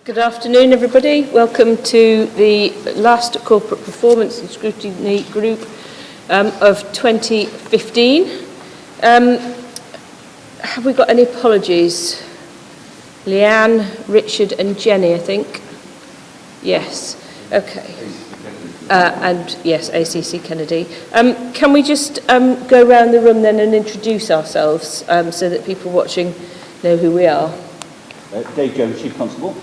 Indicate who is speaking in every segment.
Speaker 1: Good afternoon, everybody. Welcome to the last Corporate Performance and Scrutiny Group of 2015. Have we got any apologies? Leanne, Richard and Jenny, I think. Yes. Okay. And yes, ACC Kennedy. Can we just go around the room then and introduce ourselves so that people watching know who we are?
Speaker 2: Dave Jones, Chief Constable.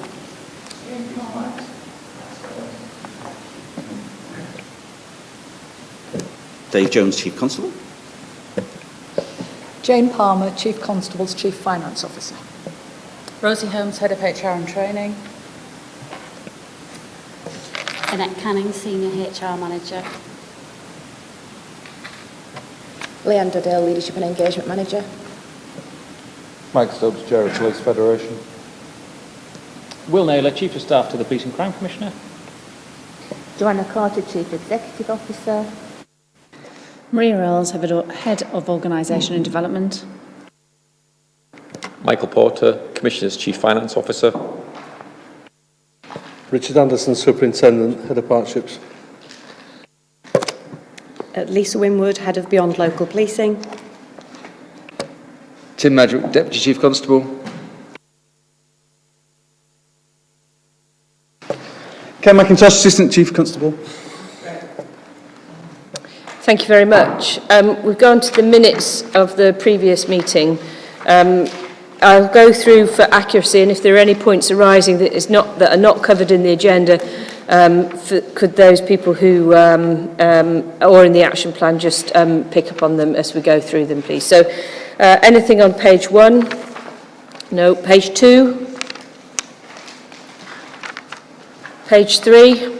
Speaker 2: Dave Jones, Chief Constable.
Speaker 3: Jane Palmer, Chief Constable's Chief Finance Officer.
Speaker 4: Rosie Holmes, Head of HR and Training.
Speaker 5: Annette Canning, Senior HR Manager.
Speaker 6: Leander Dale, Leadership and Engagement Manager.
Speaker 7: Mike Stubbs, Chair of Police Federation.
Speaker 8: Will Naylor, Chief of Staff to the Police and Crime Commissioner.
Speaker 9: Joanna Carter, Chief Executive Officer.
Speaker 10: Maria Earls, Head of Organisation and Development.
Speaker 11: Michael Porter, Commissioner's Chief Finance Officer.
Speaker 7: Richard Anderson, Superintendent, Head of Partnerships.
Speaker 6: Lisa Winwood, Head of Beyond Local Policing.
Speaker 12: Tim Madrick, Deputy Chief Constable.
Speaker 13: Ken McIntosh, Assistant Chief Constable.
Speaker 1: Thank you very much. We've gone to the minutes of the previous meeting. I'll go through for accuracy, and if there are any points arising that are not covered in the agenda, could those people who or in the action plan just pick up on them as we go through them, please. So, anything on page 1? No. Page 2? Page 3?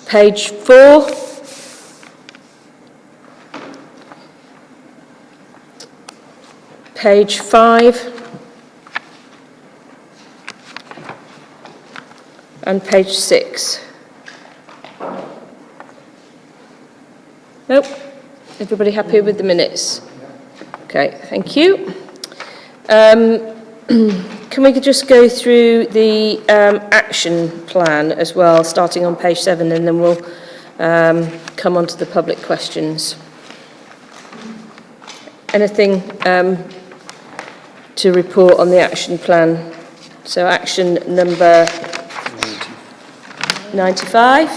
Speaker 1: Page 4? Page 5? And page 6? Nope. Everybody happy with the minutes? Okay, thank you. Can we just go through the action plan as well, starting on page 7, and then we'll come on to the public questions. Anything to report on the action plan? So action number 95?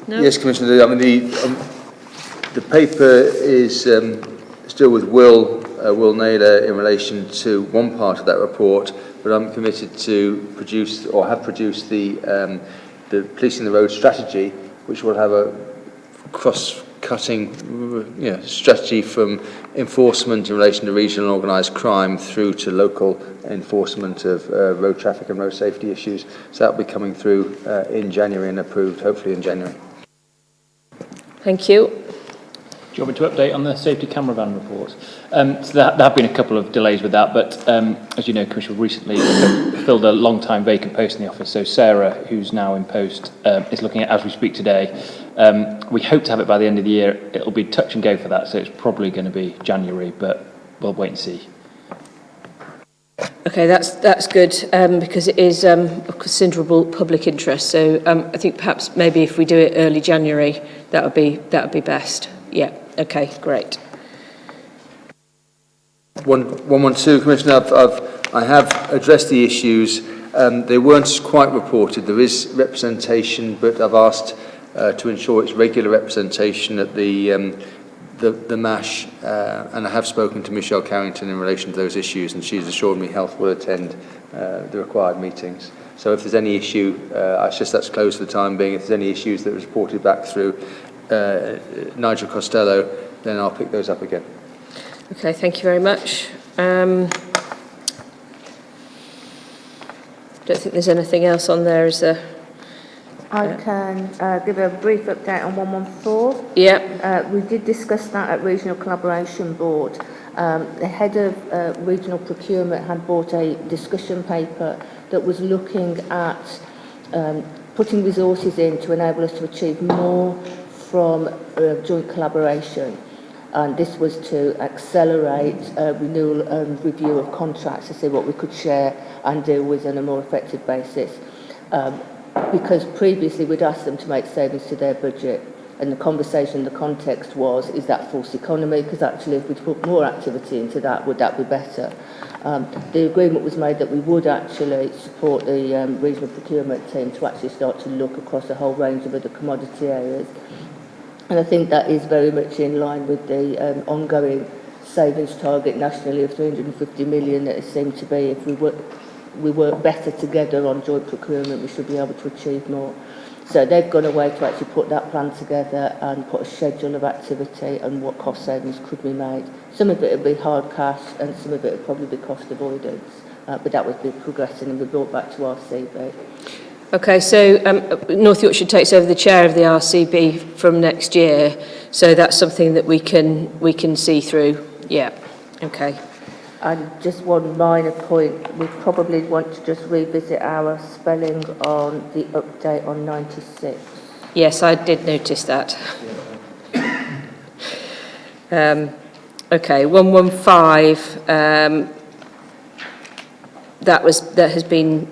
Speaker 1: No?
Speaker 12: Yes, Commissioner. I mean, the paper is still with Will Naylor in relation to one part of that report, but I'm committed to produce, or have produced, the Policing the Road strategy, which will have a cross-cutting strategy from enforcement in relation to regional and organised crime through to local enforcement of road traffic and road safety issues. So that will be coming through in January and approved, hopefully in January.
Speaker 1: Thank you.
Speaker 8: Do you want me to update on the safety camera van report? So there have been a couple of delays with that, but as you know, Commissioner recently filled a long-time vacant post in the office. So Sarah, who's now in post, is looking at as we speak today. We hope to have it by the end of the year. It'll be touch and go for that, so it's probably going to be January, but we'll wait and see.
Speaker 1: Okay, that's good because it is of considerable public interest. So I think perhaps maybe if we do it early January, that would be best. Yeah. Okay. Great.
Speaker 12: 112, Commissioner. I have addressed the issues. They weren't quite reported. There is representation, but I've asked to ensure it's regular representation at the MASH, and I have spoken to Michelle Carrington in relation to those issues, and she's assured me Health will attend the required meetings. So if there's any issue, I suggest that's closed for the time being. If there's any issues that are reported back through Nigel Costello, then I'll pick those up again.
Speaker 1: Okay, thank you very much. Don't think there's anything else on there, is there?
Speaker 9: I can give a brief update on 114.
Speaker 1: Yeah.
Speaker 9: We did discuss that at Regional Collaboration Board. The head of regional procurement had brought a discussion paper that was looking at putting resources in to enable us to achieve more from joint collaboration. and this was to accelerate renewal and review of contracts to see what we could share and deal with on a more effective basis. Because previously we'd asked them to make savings to their budget, and the conversation, the context was, is that false economy? Because actually if we'd put more activity into that, would that be better? The agreement was made that we would actually support the regional procurement team to actually start to look across a whole range of other commodity areas. And I think that is very much in line with the ongoing savings target nationally of 350 million that it seemed to be. If we work better together on joint procurement, we should be able to achieve more. So they've gone away to actually put that plan together and put a schedule of activity and what cost savings could be made. Some of it would be hard cash and some of it would probably be cost avoidance, but that would be progressing and be brought back to RCB.
Speaker 1: Okay, so North Yorkshire takes over the chair of the RCB from next year, so that's something that we can see through. Yeah, okay.
Speaker 9: And just one minor point, we probably want to just revisit our spelling on the update on 96.
Speaker 1: Yes, I did notice that. Okay, 115.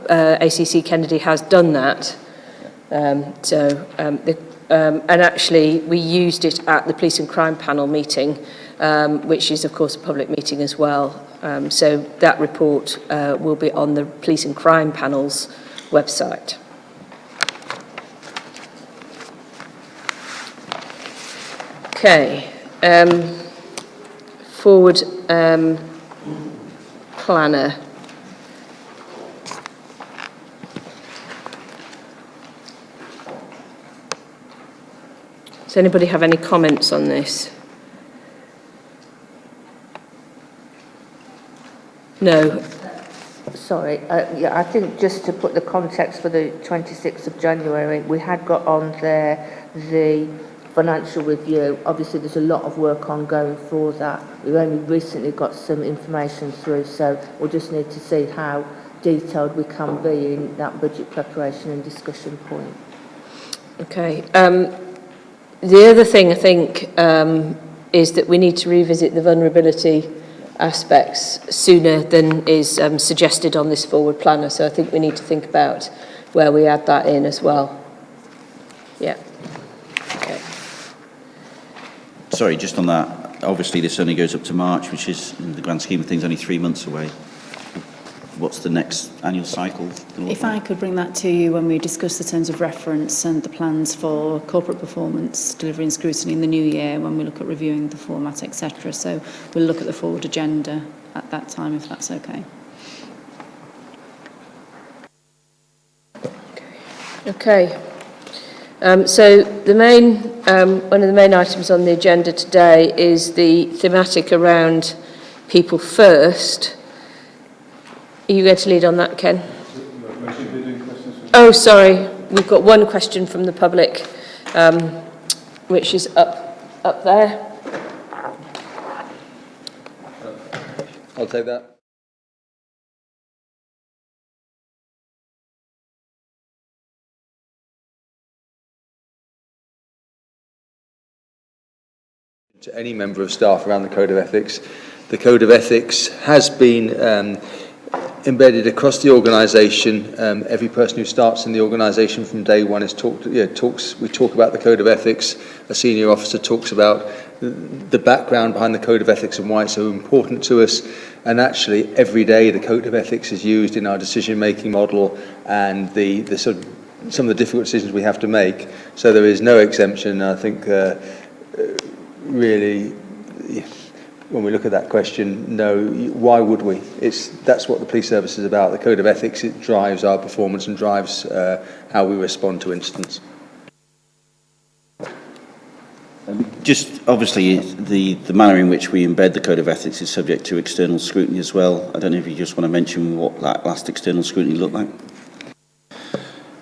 Speaker 1: ACC Kennedy has done that. And actually we used it at the Police and Crime Panel meeting, which is of course a public meeting as well. So that report will be on the Police and Crime Panel's website. Okay, forward planner. Does anybody have any comments on this? No.
Speaker 9: Sorry, yeah, I think just to put the context for the 26th of January, we had got on there the financial review. Obviously, there's a lot of work ongoing for that. We've only recently got some information through, so we'll just need to see how detailed we can be in that budget preparation and discussion point.
Speaker 1: Okay. The other thing I think is that we need to revisit the vulnerability aspects sooner than is suggested on this forward planner. So I think we need to think about where we add that in as well. Yeah. Okay.
Speaker 2: Sorry, just on that, obviously this only goes up to March, which is, in the grand scheme of things, only 3 months away. What's the next annual cycle?
Speaker 10: If I could bring that to you when we discuss the terms of reference and the plans for corporate performance, delivery and scrutiny in the new year, when we look at reviewing the format, etc. So we'll look at the forward agenda at that time, if that's okay.
Speaker 1: Okay. So the main, one of the main items on the agenda today is the thematic around people first. Are you going to lead on that, Ken? Oh, sorry. We've got one question from the public, which is up there.
Speaker 12: I'll take that. To any member of staff around the Code of Ethics. The Code of Ethics has been embedded across the organisation. Every person who starts in the organisation from day one is we talk about the Code of Ethics. A senior officer talks about the background behind the Code of Ethics and why it's so important to us. And actually, every day the Code of Ethics is used in our decision-making model and the sort of some of the difficult decisions we have to make. So there is no exemption. I think really, when we look at that question, no, why would we? That's what the police service is about. The Code of Ethics, it drives our performance and drives how we respond to incidents.
Speaker 2: Just obviously the manner in which we embed the Code of Ethics is subject to external scrutiny as well. I don't know if you just want to mention what that last external scrutiny looked like.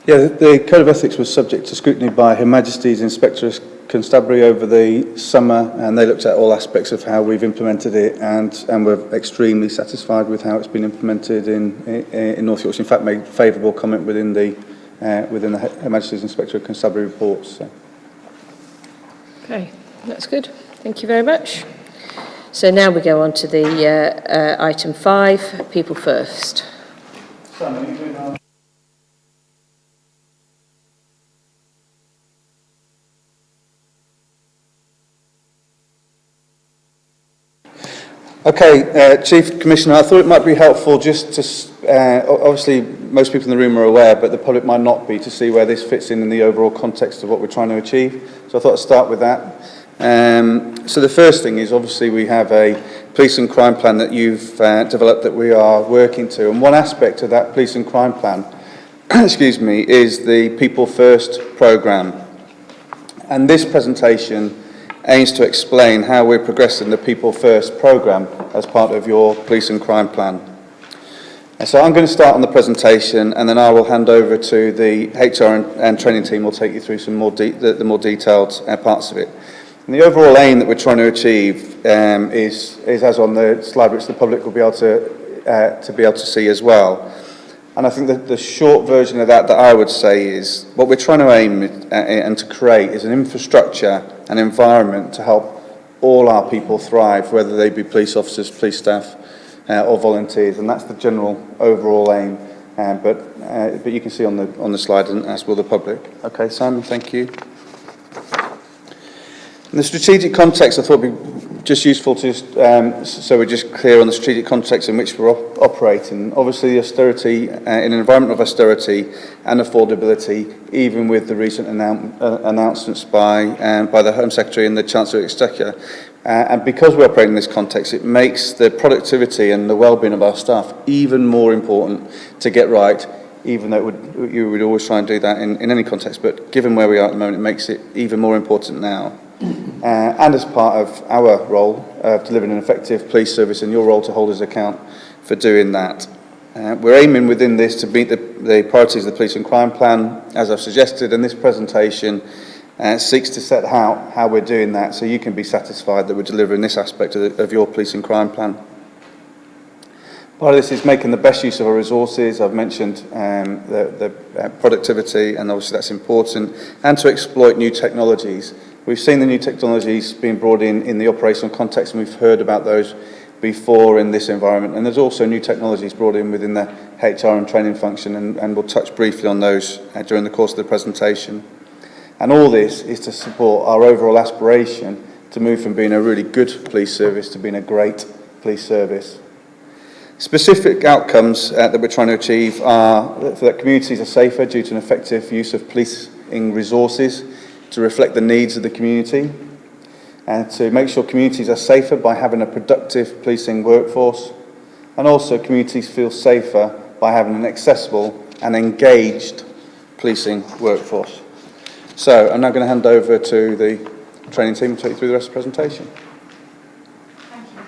Speaker 13: Yeah, the Code of Ethics was subject to scrutiny by Her Majesty's Inspector Constabulary over the summer, and they looked at all aspects of how we've implemented it, and we're extremely satisfied with how it's been implemented in North Yorkshire. In fact, made favourable comment within the Her Majesty's Inspector Constabulary reports. So.
Speaker 1: Okay, that's good. Thank you very much. So now we go on to the item 5, People First.
Speaker 13: Okay, Chief Commissioner, I thought it might be helpful just to, obviously most people in the room are aware, but the public might not be, to see where this fits in the overall context of what we're trying to achieve. So I thought I'd start with that. So the first thing is, obviously we have a police and crime plan that you've developed that we are working to, and one aspect of that police and crime plan excuse me, is the People First programme. And this presentation aims to explain how we're progressing the People First programme as part of your police and crime plan. And so I'm going to start on the presentation, and then I will hand over to the HR and training team. Will take you through some more the more detailed parts of it. And the overall aim that we're trying to achieve is as on the slide, which the public will be able to see as well. And I think that the short version of that I would say is what we're trying to aim and to create is an infrastructure and environment to help all our people thrive, whether they be police officers, police staff, or volunteers, and that's the general overall aim. But you can see on the slide, and as will the public. Okay, Simon, thank you. In the strategic context, I thought it'd be just useful to so we're just clear on the strategic context in which we're operating. Obviously, the austerity in an environment of austerity and affordability, even with the recent announcements by the Home Secretary and the Chancellor of Exchequer. And because we operate in this context, it makes the productivity and the well-being of our staff even more important to get right, even though you would always try and do that in any context. But given where we are at the moment, it makes it even more important now. And as part of our role of delivering an effective police service and your role to hold us account for doing that. We're aiming within this to meet the priorities of the police and crime plan, as I've suggested, and this presentation seeks to set out how we're doing that so you can be satisfied that we're delivering this aspect of your police and crime plan. Part of this is making the best use of our resources. I've mentioned the productivity, and obviously that's important, and to exploit new technologies. We've seen the new technologies being brought in the operational context, and we've heard about those before in this environment. And there's also new technologies brought in within the HR and training function, and we'll touch briefly on those during the course of the presentation. And all this is to support our overall aspiration to move from being a really good police service to being a great police service. Specific outcomes that we're trying to achieve are that communities are safer due to an effective use of policing resources to reflect the needs of the community, and to make sure communities are safer by having a productive policing workforce, and also communities feel safer by having an accessible and engaged policing workforce. So I'm now going to hand over to the training team to take you through the rest of the presentation.
Speaker 4: Thank you.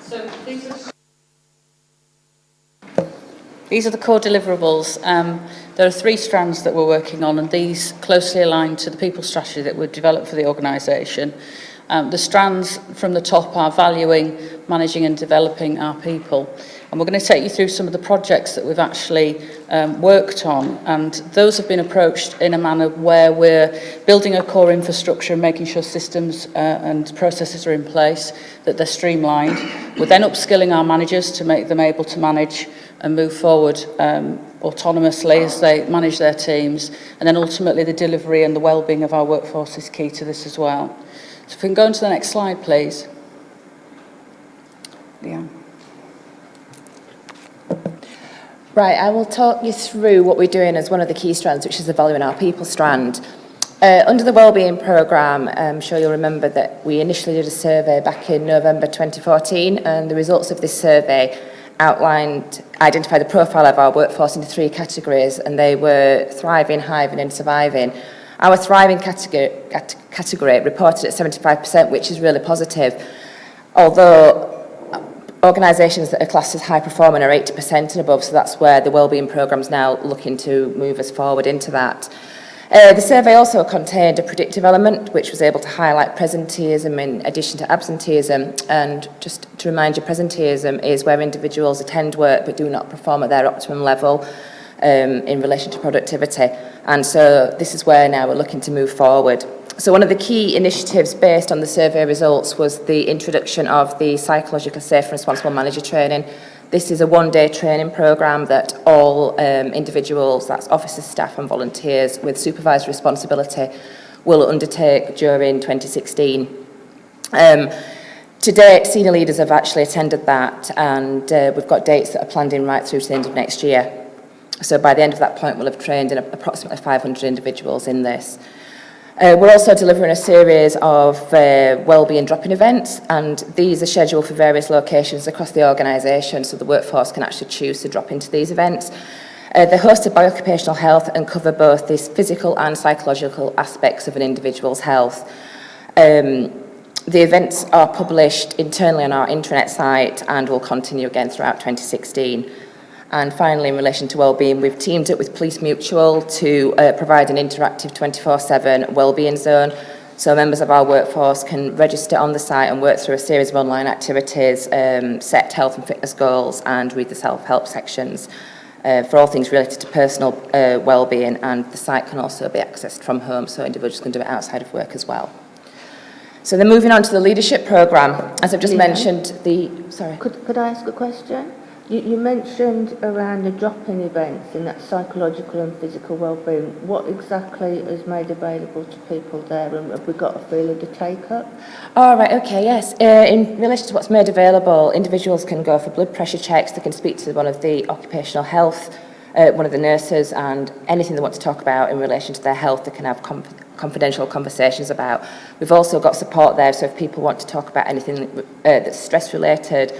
Speaker 4: So these are the core deliverables. There are 3 strands that we're working on, and these closely align to the people strategy that we've developed for the organisation. The strands from the top are valuing, managing and developing our people. And we're going to take you through some of the projects that we've actually worked on, and those have been approached in a manner where we're building a core infrastructure and making sure systems and processes are in place, that they're streamlined. We're then upskilling our managers to make them able to manage and move forward autonomously as they manage their teams, and then ultimately the delivery and the well-being of our workforce is key to this as well. So if we can go on to the next slide, please. Yeah.
Speaker 6: Right, I will talk you through what we're doing as one of the key strands, which is the value in our people strand. Under the wellbeing programme, I'm sure you'll remember that we initially did a survey back in November 2014, and the results of this survey identified the profile of our workforce into 3 categories, and they were thriving, hiving and surviving. Our thriving category reported at 75%, which is really positive, although organisations that are classed as high performing are 80% and above, so that's where the wellbeing programme is now looking to move us forward into that. The survey also contained a predictive element, which was able to highlight presenteeism in addition to absenteeism. And just to remind you, presenteeism is where individuals attend work but do not perform at their optimum level in relation to productivity. And so this is where now we're looking to move forward. So one of the key initiatives based on the survey results was the introduction of the psychologically safe and responsible manager training. This is a one-day training programme that all individuals, that's officers, staff and volunteers with supervised responsibility, will undertake during 2016. To date, senior leaders have actually attended that, and we've got dates that are planned in right through to the end of next year. So by the end of that point, we'll have trained in approximately 500 individuals in this. We're also delivering a series of wellbeing drop-in events, and these are scheduled for various locations across the organisation, so the workforce can actually choose to drop into these events. They're hosted by Occupational Health and cover both the physical and psychological aspects of an individual's health. The events are published internally on our intranet site and will continue again throughout 2016. And finally, in relation to wellbeing, we've teamed up with Police Mutual to provide an interactive 24/7 wellbeing zone. So members of our workforce can register on the site and work through a series of online activities, set health and fitness goals and read the self-help sections for all things related to personal wellbeing, and the site can also be accessed from home, so individuals can do it outside of work as well. So then moving on to the leadership programme, as I've just mentioned, sorry.
Speaker 9: Could I ask a question? You mentioned around the drop-in events and that psychological and physical well-being. What exactly is made available to people there, and have we got a feel of the take-up?
Speaker 6: Oh, right, okay, yes. In relation to what's made available, individuals can go for blood pressure checks, they can speak to one of the occupational health, one of the nurses, and anything they want to talk about in relation to their health, they can have confidential conversations about. We've also got support there, so if people want to talk about anything that's stress-related,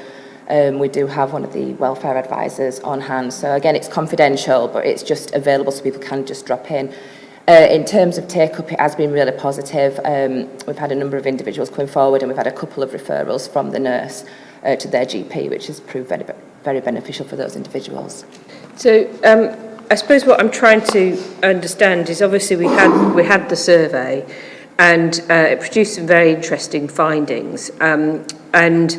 Speaker 6: we do have one of the welfare advisors on hand. So again, it's confidential, but it's just available so people can just drop in. In terms of take-up, it has been really positive. We've had a number of individuals coming forward, and we've had a couple of referrals from the nurse to their GP, which has proved very, very beneficial for those individuals.
Speaker 1: So I suppose what I'm trying to understand is, obviously we had the survey, and it produced some very interesting findings, and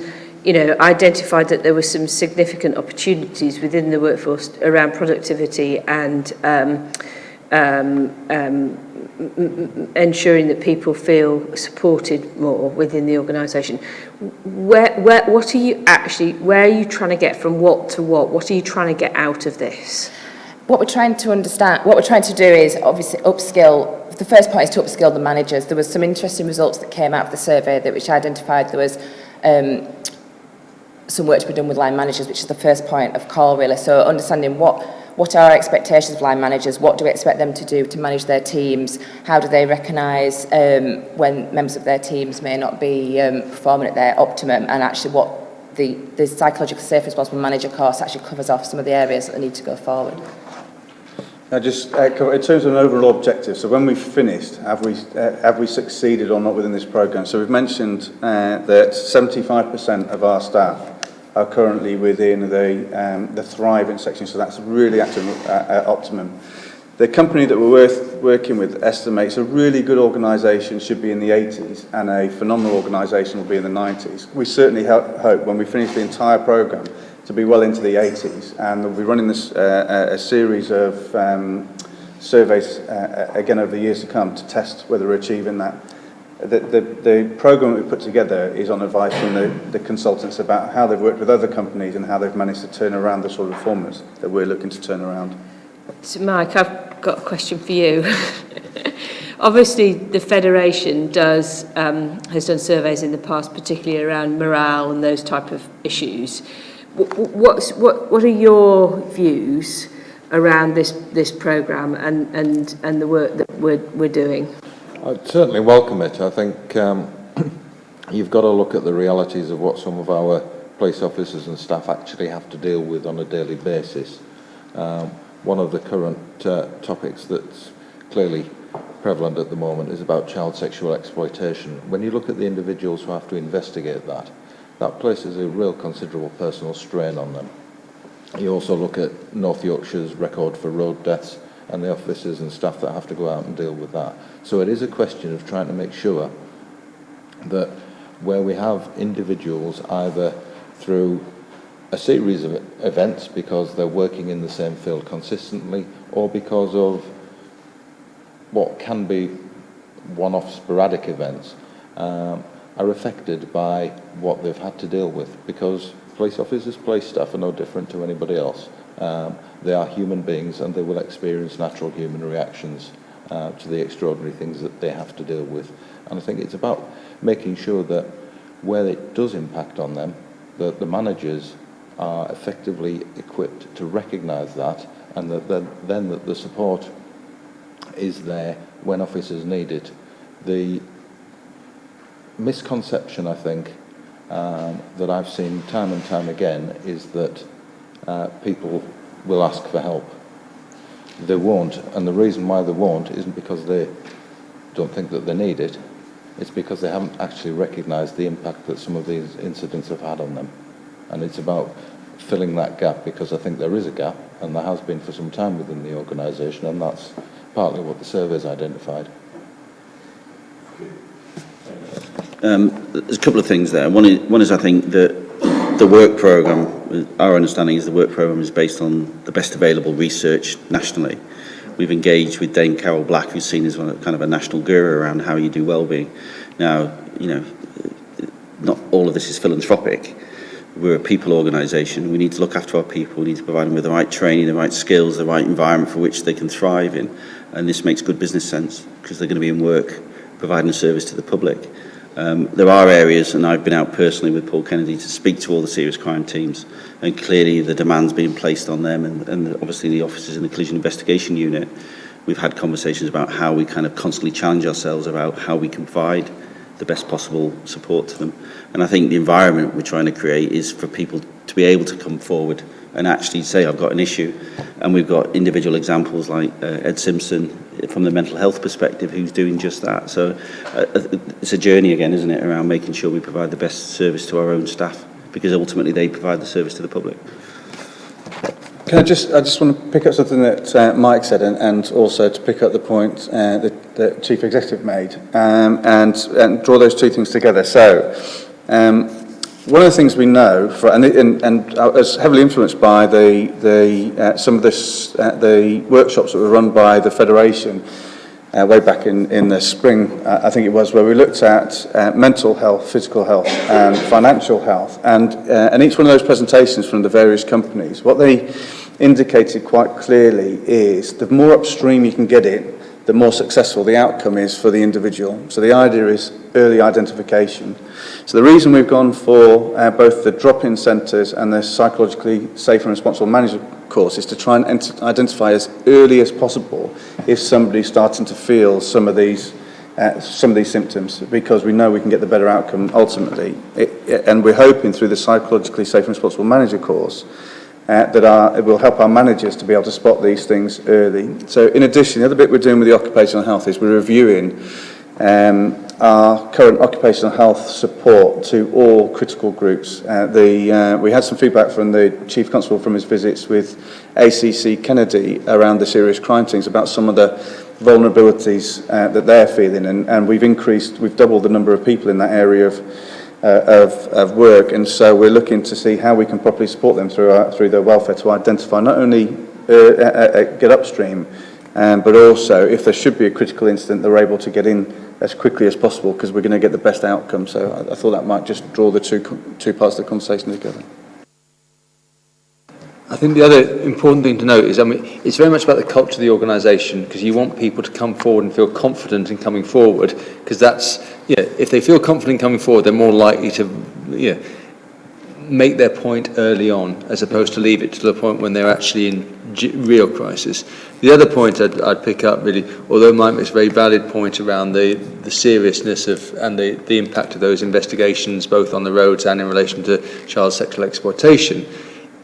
Speaker 1: identified that there were some significant opportunities within the workforce around productivity and ensuring that people feel supported more within the organisation. Where are you trying to get from what to what? What are you trying to get out of this?
Speaker 6: What we're trying to do is obviously upskill. The first point is to upskill the managers. There was some interesting results that came out of the survey which identified there was some work to be done with line managers, which is the first point of call, really. So understanding what are our expectations of line managers, what do we expect them to do to manage their teams, how do they recognise when members of their teams may not be performing at their optimum, and actually what the psychological safe responsible manager course actually covers off some of the areas that need to go forward.
Speaker 13: Now, just in terms of an overall objective, so when we've finished, have we succeeded or not within this programme? So we've mentioned that 75% of our staff are currently within the thriving section, so that's really actually optimum. The company that we're working with estimates a really good organisation should be in the 80s, and a phenomenal organisation will be in the 90s. We certainly hope when we finish the entire programme to be well into the 80s, and we'll be running this a series of surveys again over the years to come to test whether we're achieving that. The programme that we put together is on advice from the consultants about how they've worked with other companies and how they've managed to turn around the sort of performance that we're looking to turn around.
Speaker 1: So Mike, I've got a question for you. Obviously, the Federation has done surveys in the past, particularly around morale and those type of issues. What are your views around this programme and the work that we're doing?
Speaker 11: I'd certainly welcome it. I think you've got to look at the realities of what some of our police officers and staff actually have to deal with on a daily basis. One of the current topics that's clearly prevalent at the moment is about child sexual exploitation. When you look at the individuals who have to investigate that places a real considerable personal strain on them. You also look at North Yorkshire's record for road deaths and the officers and staff that have to go out and deal with that. So it is a question of trying to make sure that where we have individuals either through a series of events because they're working in the same field consistently, or because of what can be one-off sporadic events, are affected by what they've had to deal with, because police officers, police staff are no different to anybody else. They are human beings and they will experience natural human reactions to the extraordinary things that they have to deal with. And I think it's about making sure that where it does impact on them, that the managers are effectively equipped to recognise that, and that then that the support is there when officers need it. The misconception, I think, that I've seen time and time again is that people will ask for help. They won't, and the reason why they won't isn't because they don't think that they need it, it's because they haven't actually recognised the impact that some of these incidents have had on them. And it's about filling that gap, because I think there is a gap, and there has been for some time within the organisation, and that's partly what the survey's identified.
Speaker 2: There's a couple of things there. One is I think that the work programme, our understanding is the work programme is based on the best available research nationally. We've engaged with Dame Carol Black, who's seen as kind of a national guru around how you do wellbeing. Now, not all of this is philanthropic. We're a people organisation. We need to look after our people. We need to provide them with the right training, the right skills, the right environment for which they can thrive in. And this makes good business sense, because they're going to be in work providing a service to the public. There are areas, and I've been out personally with Paul Kennedy to speak to all the serious crime teams, and clearly the demand's being placed on them, and obviously the officers in the collision investigation unit. We've had conversations about how we kind of constantly challenge ourselves about how we can provide the best possible support to them. And I think the environment we're trying to create is for people to be able to come forward and actually say, I've got an issue. And we've got individual examples like Ed Simpson from the mental health perspective who's doing just that. So it's a journey again, isn't it, around making sure we provide the best service to our own staff, because ultimately they provide the service to the public.
Speaker 13: I just want to pick up something that Mike said, and also to pick up the point that the Chief Executive made, and draw those two things together. So, one of the things we know, and I was heavily influenced by some of the workshops that were run by the Federation way back in the spring, I think it was, where we looked at mental health, physical health, and financial health, and each one of those presentations from the various companies, what they indicated quite clearly is the more upstream you can get it, the more successful the outcome is for the individual. So the idea is early identification. So the reason we've gone for both the drop-in centres and the psychologically safe and responsible management course is to try and identify as early as possible if somebody's starting to feel some of these symptoms, because we know we can get the better outcome ultimately. And we're hoping through the psychologically safe and responsible manager course it will help our managers to be able to spot these things early. So in addition, the other bit we're doing with the occupational health is we're reviewing our current occupational health support to all critical groups. We had some feedback from the Chief Constable from his visits with ACC Kennedy around the serious crime teams about some of the vulnerabilities that they're feeling, and we've doubled the number of people in that area of work, and so we're looking to see how we can properly support them through their welfare to identify not only get upstream, but also if there should be a critical incident, they're able to get in as quickly as possible, because we're going to get the best outcome. So I thought that might just draw the two parts of the conversation together.
Speaker 12: I think the other important thing to note is, it's very much about the culture of the organisation, because you want people to come forward and feel confident in coming forward, because that's, if they feel confident in coming forward, they're more likely to, make their point early on, as opposed to leave it to the point when they're actually in real crisis. The other point I'd pick up, really, although Mike makes a very valid point around the seriousness of and the impact of those investigations, both on the roads and in relation to child sexual exploitation,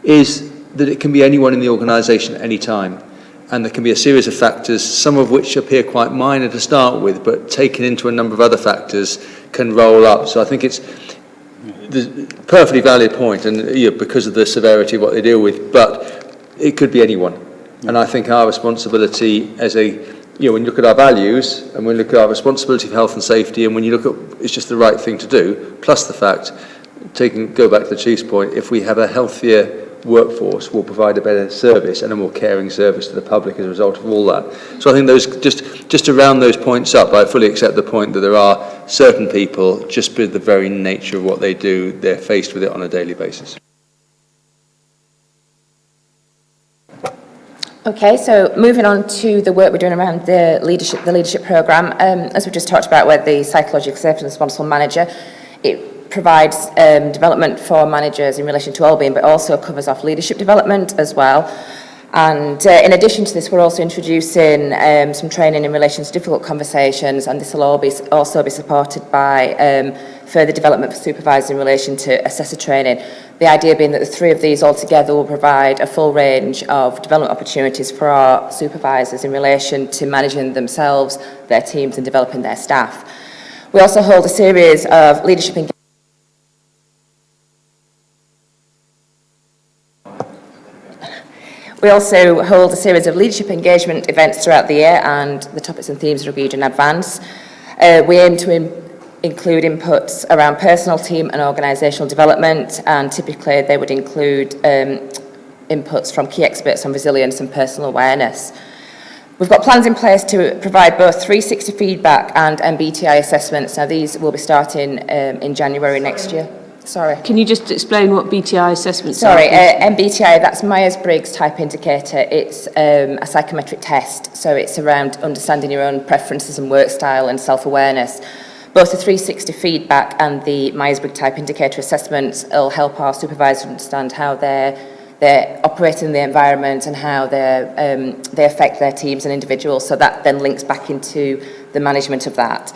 Speaker 12: is that it can be anyone in the organisation at any time. And there can be a series of factors, some of which appear quite minor to start with, but taken into a number of other factors can roll up. So I think it's the perfectly valid point, and because of the severity of what they deal with, but it could be anyone. And I think our responsibility as when you look at our values, and when you look at our responsibility for health and safety, and when you look at it's just the right thing to do, plus the fact, go back to the Chief's point, if we have a healthier workforce will provide a better service and a more caring service to the public as a result of all that. So I think those just to round those points up, I fully accept the point that there are certain people, just by the very nature of what they do, they're faced with it on a daily basis.
Speaker 6: Okay, so moving on to the work we're doing around the leadership programme. As we just talked about with the psychological safety and responsible manager, it provides development for managers in relation to wellbeing, but also covers off leadership development as well. And in addition to this, we're also introducing some training in relation to difficult conversations, and this will also be supported by further development for supervisors in relation to assessor training. The idea being that the three of these altogether will provide a full range of development opportunities for our supervisors in relation to managing themselves, their teams, and developing their staff. We also hold a series of leadership engagement. We also hold a series of leadership engagement events throughout the year, and the topics and themes are reviewed in advance. We aim to include inputs around personal, team and organisational development, and typically they would include inputs from key experts on resilience and personal awareness. We've got plans in place to provide both 360 feedback and MBTI assessments. Now these will be starting in January next year. Sorry.
Speaker 1: Can you just explain what BTI assessments
Speaker 6: are?
Speaker 1: Sorry,
Speaker 6: MBTI, that's Myers-Briggs Type Indicator. It's a psychometric test, so it's around understanding your own preferences and work style and self-awareness. Both the 360 feedback and the Myers-Briggs Type Indicator assessments will help our supervisors understand how they're operating in the environment and how they affect their teams and individuals, so that then links back into the management of that.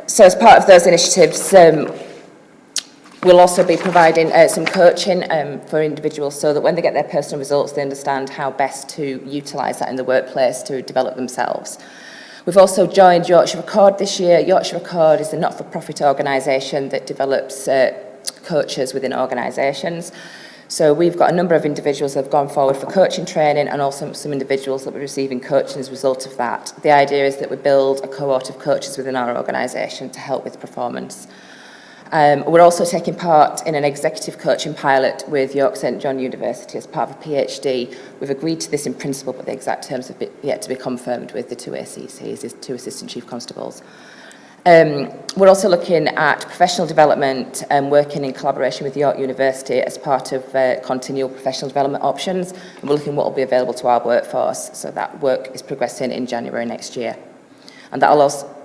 Speaker 6: So as part of those initiatives, we'll also be providing some coaching for individuals so that when they get their personal results, they understand how best to utilise that in the workplace to develop themselves. We've also joined Yorkshire Accord this year. Yorkshire Accord is a not-for-profit organisation that develops coaches within organisations. So we've got a number of individuals that have gone forward for coaching training, and also some individuals that will be receiving coaching as a result of that. The idea is that we build a cohort of coaches within our organisation to help with performance. We're also taking part in an executive coaching pilot with York St John University as part of a PhD. We've agreed to this in principle, but the exact terms have yet to be confirmed with the two ACCs, the two Assistant Chief Constables. We're also looking at professional development and working in collaboration with York University as part of continual professional development options. And we're looking at what will be available to our workforce. So that work is progressing in January next year. And that will also...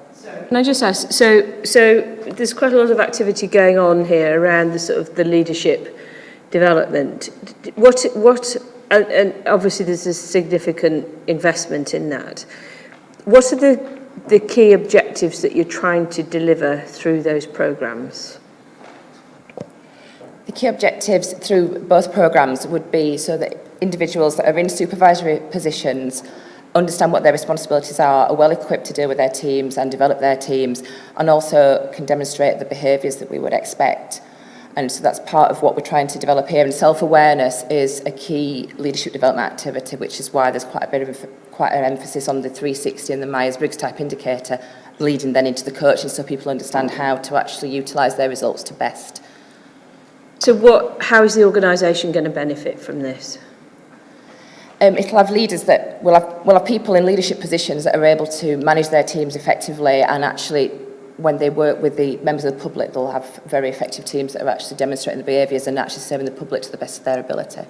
Speaker 1: Can I just ask, so there's quite a lot of activity going on here around the sort of the leadership development. And obviously there's a significant investment in that. What are the key objectives that you're trying to deliver through those programmes?
Speaker 6: The key objectives through both programmes would be so that individuals that are in supervisory positions understand what their responsibilities are well equipped to deal with their teams and develop their teams, and also can demonstrate the behaviours that we would expect. And so that's part of what we're trying to develop here. And self-awareness is a key leadership development activity, which is why there's quite an emphasis on the 360 and the Myers-Briggs Type Indicator, leading then into the coaching so people understand how to actually utilise their results to best.
Speaker 1: So how is the organisation going to benefit from this?
Speaker 6: It'll have leaders that will have people in leadership positions that are able to manage their teams effectively, and actually when they work with the members of the public, they'll have very effective teams that are actually demonstrating the behaviours and actually serving the public to the best of their ability.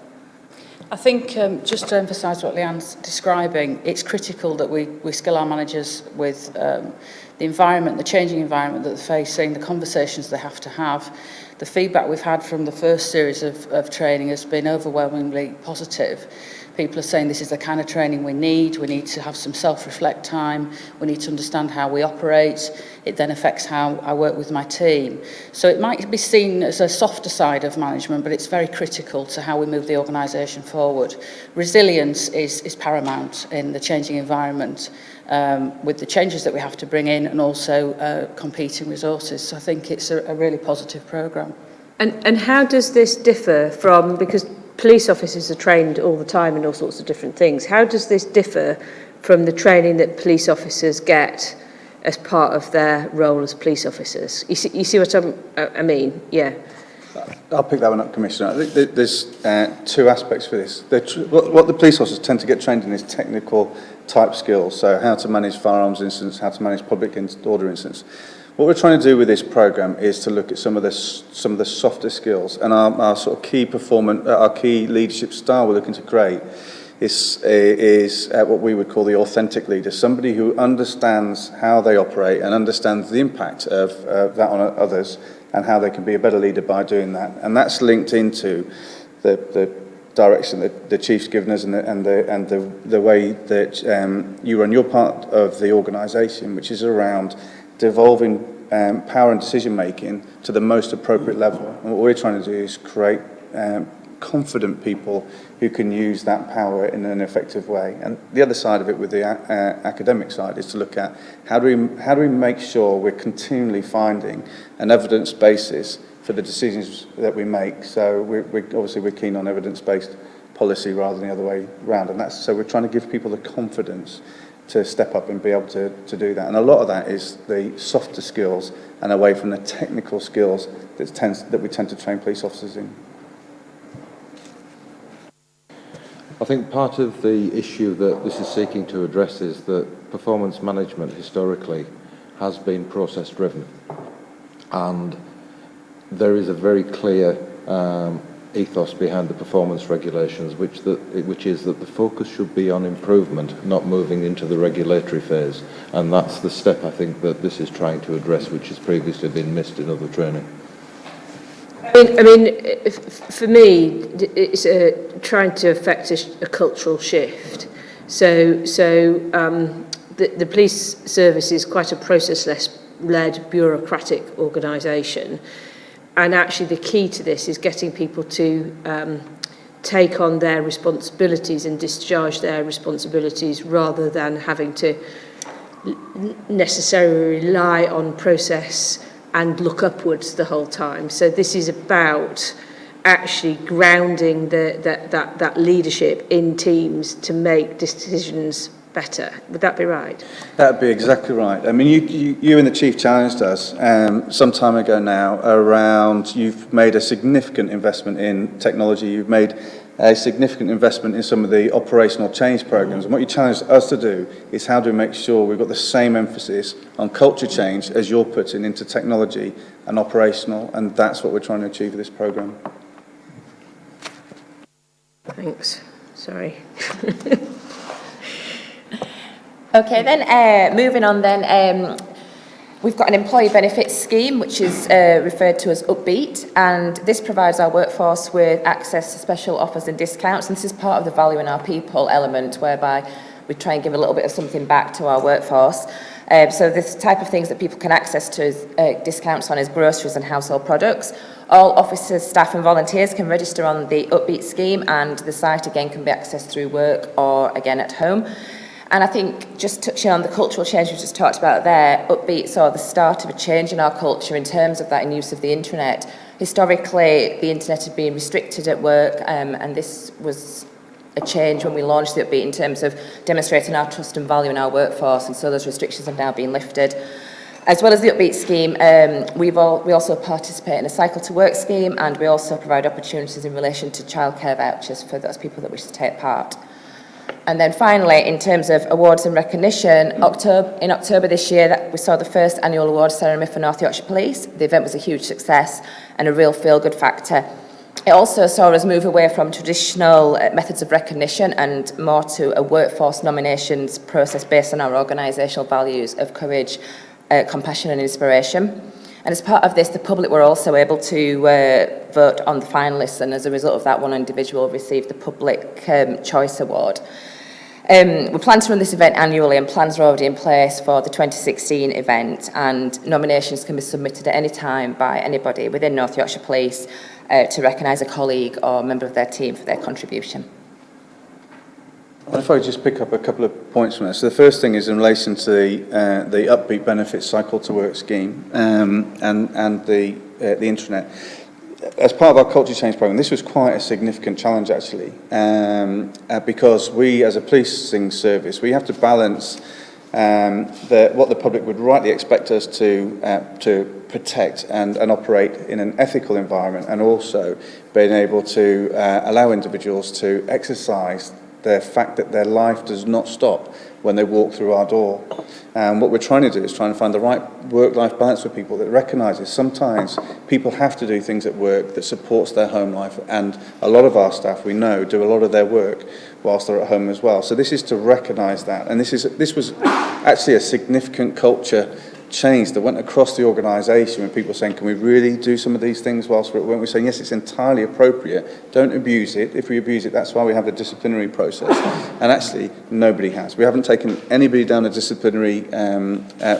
Speaker 4: I think just to emphasise what Leanne's describing, it's critical that we skill our managers with the environment, the changing environment that they're facing, the conversations they have to have. The feedback we've had from the first series of training has been overwhelmingly positive. People are saying this is the kind of training we need to have some self-reflect time, we need to understand how we operate, it then affects how I work with my team. So it might be seen as a softer side of management, but it's very critical to how we move the organisation forward. Resilience is paramount in the changing environment, with the changes that we have to bring in and also competing resources. So I think it's a really positive programme.
Speaker 1: And how does this differ from, because police officers are trained all the time in all sorts of different things, how does this differ from the training that police officers get as part of their role as police officers? You see what I mean? Yeah.
Speaker 13: I'll pick that one up, Commissioner. I think there's two aspects for this. What the police officers tend to get trained in is technical type skills, so how to manage firearms incidents, how to manage public order incidents. What we're trying to do with this programme is to look at some of the softer skills, and our sort of our key leadership style we're looking to create is what we would call the authentic leader, somebody who understands how they operate and understands the impact of that on others, and how they can be a better leader by doing that. And that's linked into the direction that the Chief's given us and the way that you run your part of the organisation, which is around devolving power and decision making to the most appropriate level. And what we're trying to do is create confident people who can use that power in an effective way. And the other side of it with the academic side is to look at how do we make sure we're continually finding an evidence basis for the decisions that we make. So we're keen on evidence-based policy rather than the other way around, and so we're trying to give people the confidence to step up and be able to do that. And a lot of that is the softer skills and away from the technical skills that we tend to train police officers in.
Speaker 11: I think part of the issue that this is seeking to address is that performance management historically has been process driven, and there is a very clear ethos behind the performance regulations, which is that the focus should be on improvement, not moving into the regulatory phase, and that's the step I think that this is trying to address, which has previously been missed in other training.
Speaker 1: I mean, for me, it's trying to affect a cultural shift. So the police service is quite a process-led, bureaucratic organisation, and actually the key to this is getting people to take on their responsibilities and discharge their responsibilities rather than having to necessarily rely on process and look upwards the whole time. So this is about actually grounding that leadership in teams to make decisions better. Would that be right?
Speaker 13: That'd be exactly right. I mean, you and the Chief challenged us some time ago now around, you've made a significant investment in technology, you've made a significant investment in some of the operational change programs. And what you challenged us to do is how do we make sure we've got the same emphasis on culture change as you're putting into technology and operational, and that's what we're trying to achieve with this programme.
Speaker 1: Thanks. Sorry.
Speaker 6: Okay, then moving on then, we've got an employee benefits scheme which is referred to as Upbeat, and this provides our workforce with access to special offers and discounts, and this is part of the value in our people element, whereby we try and give a little bit of something back to our workforce. So this type of things that people can access to discounts on is groceries and household products. All officers, staff and volunteers can register on the Upbeat scheme, and the site again can be accessed through work or again at home. And I think just touching on the cultural change we just talked about there, Upbeat saw the start of a change in our culture in terms of that in use of the internet. Historically, the internet had been restricted at work, and this was a change when we launched the Upbeat in terms of demonstrating our trust and value in our workforce, and so those restrictions have now been lifted. As well as the Upbeat scheme, we also participate in a Cycle to Work scheme, and we also provide opportunities in relation to childcare vouchers for those people that wish to take part. And then finally, in terms of awards and recognition, in October this year, we saw the first annual awards ceremony for North Yorkshire Police. The event was a huge success and a real feel-good factor. It also saw us move away from traditional methods of recognition and more to a workforce nominations process based on our organisational values of courage, compassion and inspiration. And as part of this, the public were also able to vote on the finalists, and as a result of that, one individual received the Public Choice Award. We plan to run this event annually, and plans are already in place for the 2016 event, and nominations can be submitted at any time by anybody within North Yorkshire Police to recognise a colleague or member of their team for their contribution.
Speaker 13: If I just pick up a couple of points from this. So the first thing is in relation to the Upbeat Benefits Cycle to Work scheme and the intranet. As part of our culture change programme, this was quite a significant challenge actually, because we as a policing service, we have to balance what the public would rightly expect us to protect and operate in an ethical environment, and also being able to allow individuals to exercise the fact that their life does not stop when they walk through our door. And what we're trying to do is trying to find the right work-life balance for people that recognises sometimes people have to do things at work that supports their home life, and a lot of our staff, we know, do a lot of their work whilst they're at home as well. So this is to recognise that, and this was actually a significant culture change that went across the organisation, when people were saying, can we really do some of these things whilst we're at work? We're saying, yes, it's entirely appropriate. Don't abuse it. If we abuse it, that's why we have the disciplinary process. And actually, nobody has. We haven't taken anybody down a disciplinary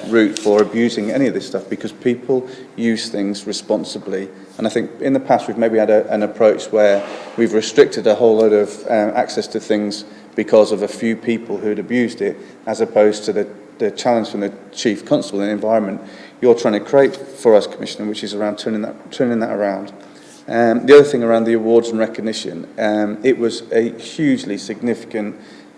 Speaker 13: route for abusing any of this stuff, because people use things responsibly. And I think in the past, we've maybe had an approach where we've restricted a whole load of access to things because of a few people who'd abused it, as opposed to the challenge from the Chief Constable in the environment you're trying to create for us, Commissioner, which is around turning that around. The other thing around the awards and recognition, it was a hugely significant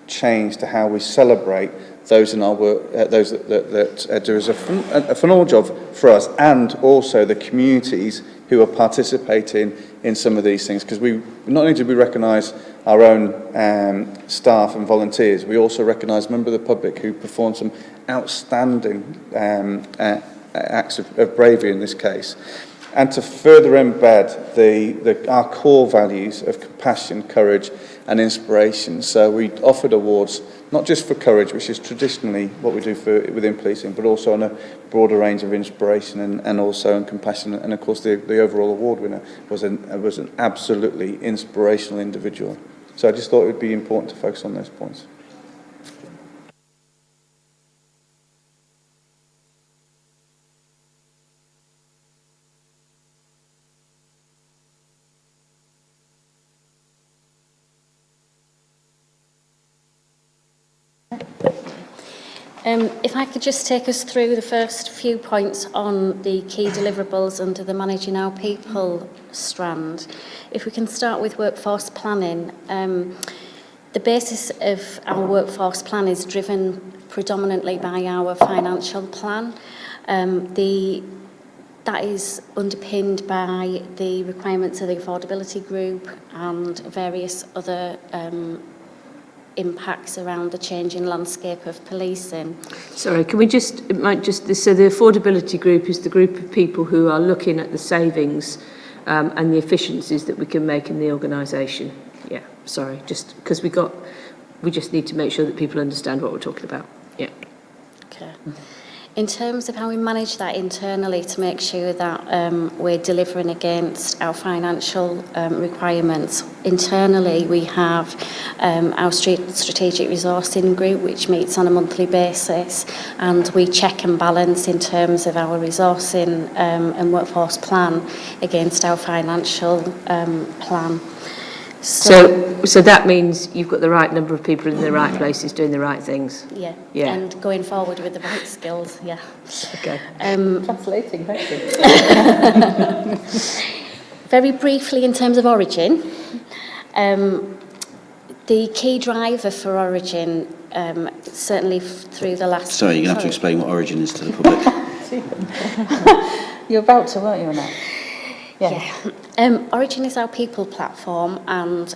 Speaker 13: change to how we celebrate those in our work, those that do a phenomenal job for us, and also the communities who are participating in some of these things, because we not only did we recognise our own staff and volunteers, we also recognise members of the public who performed some outstanding acts of bravery in this case, and to further embed our core values of compassion, courage and inspiration. So we offered awards not just for courage, which is traditionally what we do within policing, but also on a broader range of inspiration and also on compassion. And of course, the overall award winner was an absolutely inspirational individual. So I just thought it would be important to focus on those points.
Speaker 5: If I could just take us through the first few points on the key deliverables under the Managing Our People strand. If we can start with workforce planning. The basis of our workforce plan is driven predominantly by our financial plan. That is underpinned by the requirements of the affordability group and various other impacts around the changing landscape of policing.
Speaker 1: Sorry, can we so the affordability group is the group of people who are looking at the savings and the efficiencies that we can make in the organisation. Yeah, sorry, just because we just need to make sure that people understand what we're talking about. Yeah.
Speaker 5: Okay. In terms of how we manage that internally to make sure that we're delivering against our financial requirements, internally we have our strategic resourcing group, which meets on a monthly basis, and we check and balance in terms of our resourcing and workforce plan against our financial plan.
Speaker 1: So that means you've got the right number of people in the right places doing the right things.
Speaker 5: Yeah.
Speaker 1: Yeah.
Speaker 5: And going forward with the right skills. Yeah.
Speaker 1: Okay.
Speaker 9: Translating, thank you.
Speaker 5: Very briefly, in terms of Origin, the key driver for Origin, certainly through the last...
Speaker 2: Sorry, you're going to have to explain what Origin is to the public.
Speaker 9: You're about to, weren't you, Annette?
Speaker 5: Yeah. Origin is our people platform, and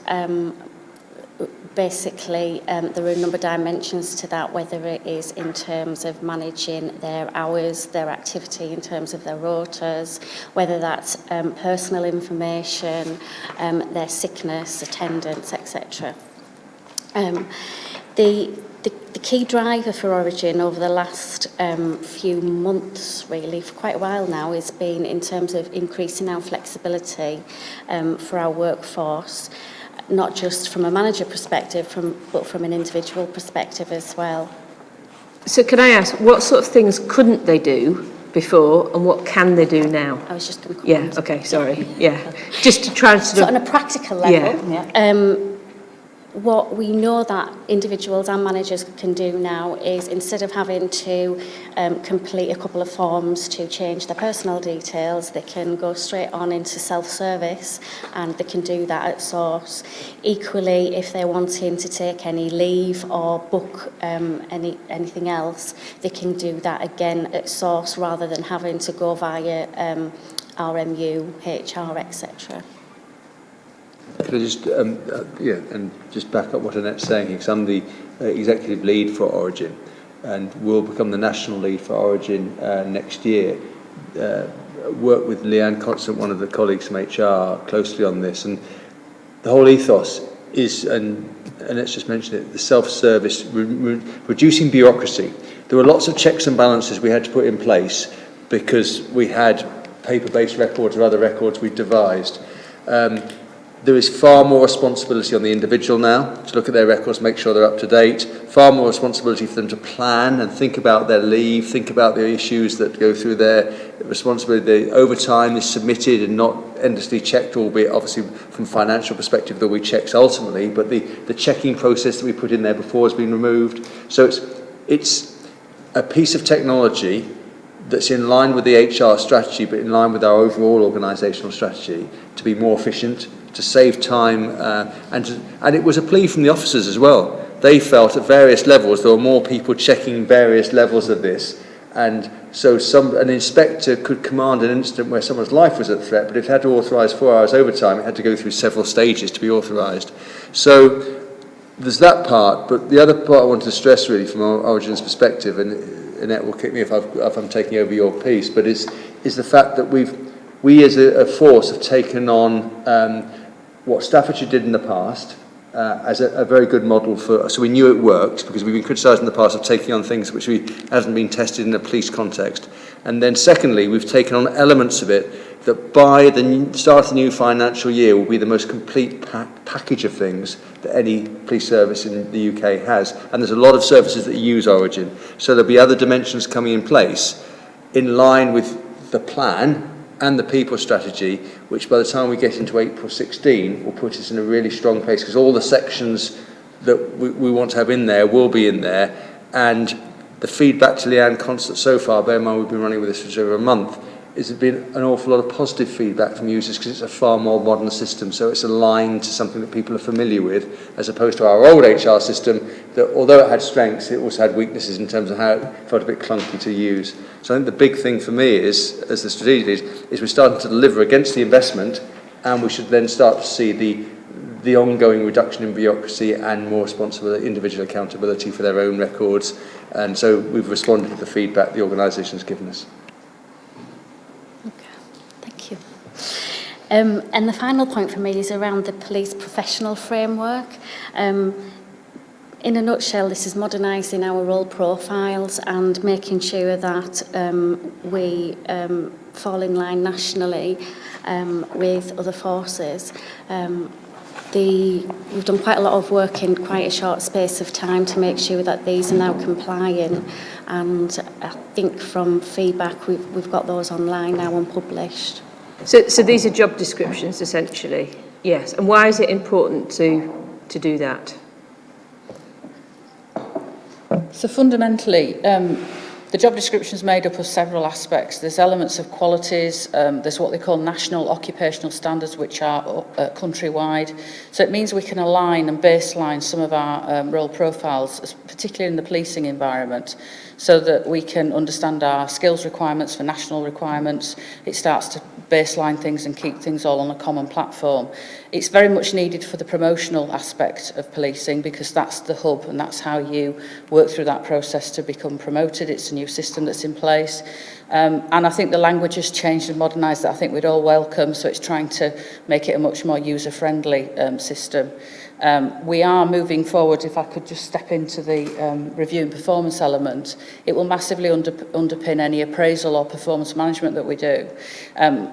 Speaker 5: basically there are a number of dimensions to that, whether it is in terms of managing their hours, their activity in terms of their rotas, whether that's personal information, their sickness, attendance, etc. The key driver for Origin over the last few months, really, for quite a while now, has been in terms of increasing our flexibility for our workforce, not just from a manager perspective, but from an individual perspective as well.
Speaker 1: So can I ask, what sort of things couldn't they do before, and what can they do now?
Speaker 5: I was just going to comment.
Speaker 1: Yeah, okay, sorry. Yeah, just to try to
Speaker 5: So on a practical level, what we know that individuals and managers can do now is, instead of having to complete a couple of forms to change their personal details, they can go straight on into self-service, and they can do that at source. Equally, if they're wanting to take any leave or book anything else, they can do that again at source rather than having to go via RMU, HR, etc.
Speaker 12: Could I just, and just back up what Annette's saying, because I'm the executive lead for Origin, and will become the national lead for Origin next year. Work with Leanne Constant, one of the colleagues from HR, closely on this, and the whole ethos is, and Annette's just mentioned it, the self-service, reducing bureaucracy. There were lots of checks and balances we had to put in place because we had paper-based records or other records we devised. There is far more responsibility on the individual now to look at their records, make sure they're up to date, far more responsibility for them to plan and think about their leave, think about the issues that go through their responsibility. The overtime is submitted and not endlessly checked, albeit obviously from a financial perspective there'll be checks ultimately, but the checking process that we put in there before has been removed. So it's a piece of technology that's in line with the HR strategy, but in line with our overall organisational strategy to be more efficient, to save time, and it was a plea from the officers as well. They felt at various levels there were more people checking various levels of this, and so an inspector could command an incident where someone's life was at threat, but if it had to authorise 4 hours overtime, it had to go through several stages to be authorised. So there's that part, but the other part I wanted to stress really from Origin's perspective, and Annette will kick me if I'm taking over your piece, but is the fact that we as a force have taken on what Staffordshire did in the past as a very good model for, so we knew it worked because we've been criticised in the past of taking on things which hasn't been tested in a police context. And then secondly, we've taken on elements of it that by the start of the new financial year will be the most complete package of things that any police service in the UK has. And there's a lot of services that use Origin. So there'll be other dimensions coming in place in line with the plan and the people strategy, which by the time we get into April 16 will put us in a really strong place, because all the sections that we want to have in there will be in there. And the feedback to Leanne Constant so far, bear in mind we've been running with this for over a month, is there's been an awful lot of positive feedback from users because it's a far more modern system, so it's aligned to something that people are familiar with, as opposed to our old HR system that, although it had strengths, it also had weaknesses in terms of how it felt a bit clunky to use. So I think the big thing for me is, as the strategic lead, is we're starting to deliver against the investment, and we should then start to see the ongoing reduction in bureaucracy and more responsibility, individual accountability for their own records. And so we've responded to the feedback the organisation's given us.
Speaker 5: And the final point for me is around the police professional framework. In a nutshell, this is modernising our role profiles and making sure that we fall in line nationally with other forces. We've done quite a lot of work in quite a short space of time to make sure that these are now compliant, and I think from feedback we've got those online now and published.
Speaker 1: So these are job descriptions, essentially? Yes. And why is it important to do that?
Speaker 4: So fundamentally, the job description is made up of several aspects. There's elements of qualities, there's what they call national occupational standards, which are countrywide. So it means we can align and baseline some of our role profiles, particularly in the policing environment, so that we can understand our skills requirements for national requirements. It starts to baseline things and keep things all on a common platform. It's very much needed for the promotional aspect of policing, because that's the hub and that's how you work through that process to become promoted. It's a new system that's in place. And I think the language has changed and modernised that I think we'd all welcome, so it's trying to make it a much more user-friendly system. We are moving forward. If I could just step into the review and performance element, it will massively underpin any appraisal or performance management that we do.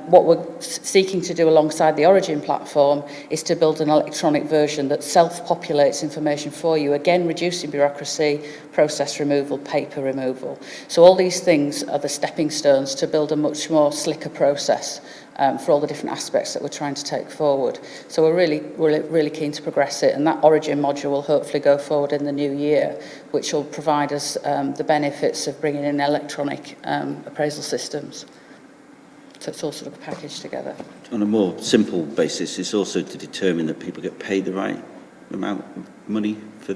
Speaker 4: What we're seeking to do alongside the Origin platform is to build an electronic version that self-populates information for you, again reducing bureaucracy, process removal, paper removal. So all these things are the stepping stones to build a much more slicker process for all the different aspects that we're trying to take forward. So we're really keen to progress it, and that Origin module will hopefully go forward in the new year, which will provide us the benefits of bringing in electronic appraisal systems. So it's all sort of packaged together.
Speaker 2: On a more simple basis, it's also to determine that people get paid the right amount of money for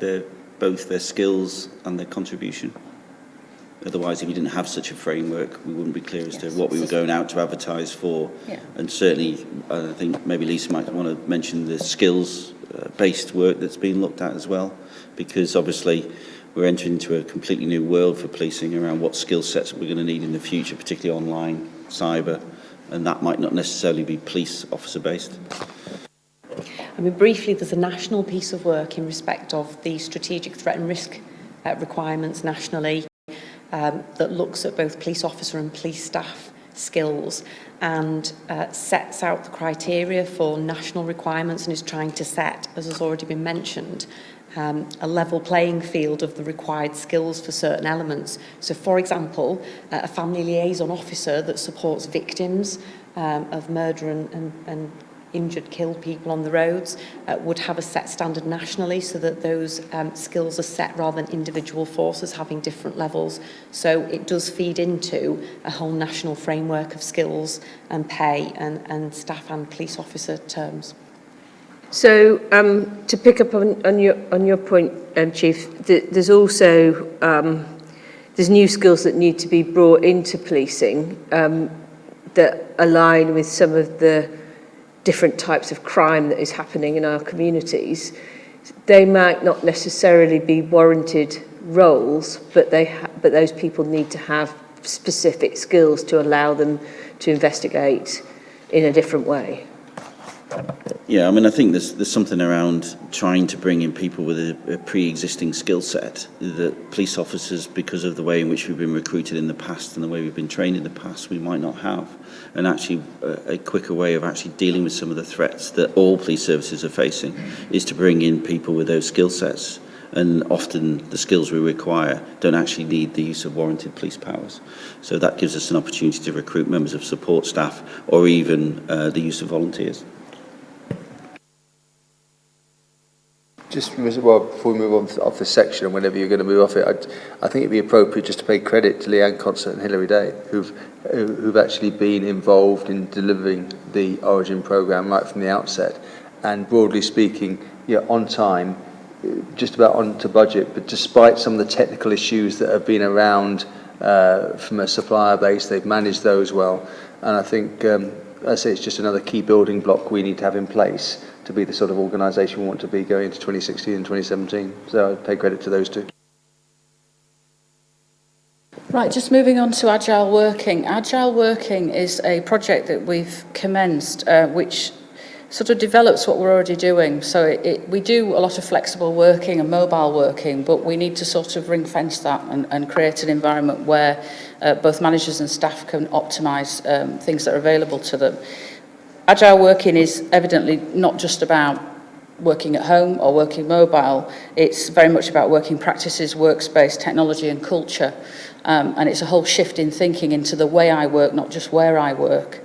Speaker 2: both their skills and their contribution. Otherwise, if you didn't have such a framework, we wouldn't be clear as to what we were going out to advertise for.
Speaker 4: Yeah.
Speaker 2: And certainly, I think maybe Lisa might want to mention the skills-based work that's being looked at as well, because obviously we're entering into a completely new world for policing around what skill sets we're going to need in the future, particularly online, cyber, and that might not necessarily be police officer-based.
Speaker 14: I mean, briefly, there's a national piece of work in respect of the strategic threat and risk requirements nationally that looks at both police officer and police staff skills and sets out the criteria for national requirements and is trying to set, as has already been mentioned, a level playing field of the required skills for certain elements. So, for example, a family liaison officer that supports victims of murder and injured, killed people on the roads would have a set standard nationally so that those skills are set rather than individual forces having different levels. So it does feed into a whole national framework of skills and pay and staff and police officer terms.
Speaker 1: So to pick up on your point, Chief, there's also there's new skills that need to be brought into policing that align with some of the different types of crime that is happening in our communities. They might not necessarily be warranted roles, but those people need to have specific skills to allow them to investigate in a different way.
Speaker 2: Yeah, I mean, I think there's something around trying to bring in people with a pre-existing skill set that police officers, because of the way in which we've been recruited in the past and the way we've been trained in the past, we might not have. And actually, a quicker way of actually dealing with some of the threats that all police services are facing is to bring in people with those skill sets. And often the skills we require don't actually need the use of warranted police powers. So that gives us an opportunity to recruit members of support staff or even the use of volunteers.
Speaker 12: Just before we move on off this section, and whenever you're going to move off it, I think it'd be appropriate just to pay credit to Leanne Concert and Hilary Day, who've actually been involved in delivering the Origin programme right from the outset, and broadly speaking, on time, just about on to budget. But despite some of the technical issues that have been around from a supplier base, they've managed those well, and I think I say it's just another key building block we need to have in place to be the sort of organisation we want to be going into 2016 and 2017. So I pay credit to those two.
Speaker 4: Right, just moving on to Agile Working. Agile Working is a project that we've commenced, which sort of develops what we're already doing. So we do a lot of flexible working and mobile working, but we need to sort of ring fence that and create an environment where both managers and staff can optimise things that are available to them. Agile working is evidently not just about working at home or working mobile. It's very much about working practices, workspace, technology and culture. And it's a whole shift in thinking into the way I work, not just where I work.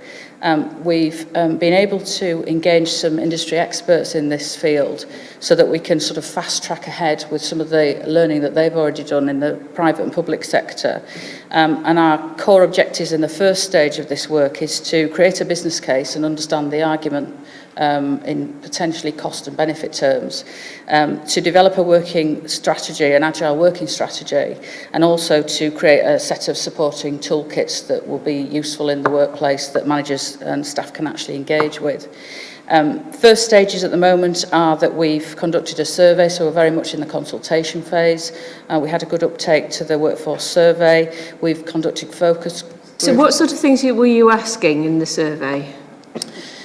Speaker 4: We've been able to engage some industry experts in this field so that we can sort of fast track ahead with some of the learning that they've already done in the private and public sector. And our core objectives in the first stage of this work is to create a business case and understand the argument in potentially cost and benefit terms, to develop a working strategy, an agile working strategy, and also to create a set of supporting toolkits that will be useful in the workplace that managers and staff can actually engage with. First stages at the moment are that we've conducted a survey, so we're very much in the consultation phase. We had a good uptake to the workforce survey. We've conducted focus groups.
Speaker 1: So what sort of things were you asking in the survey?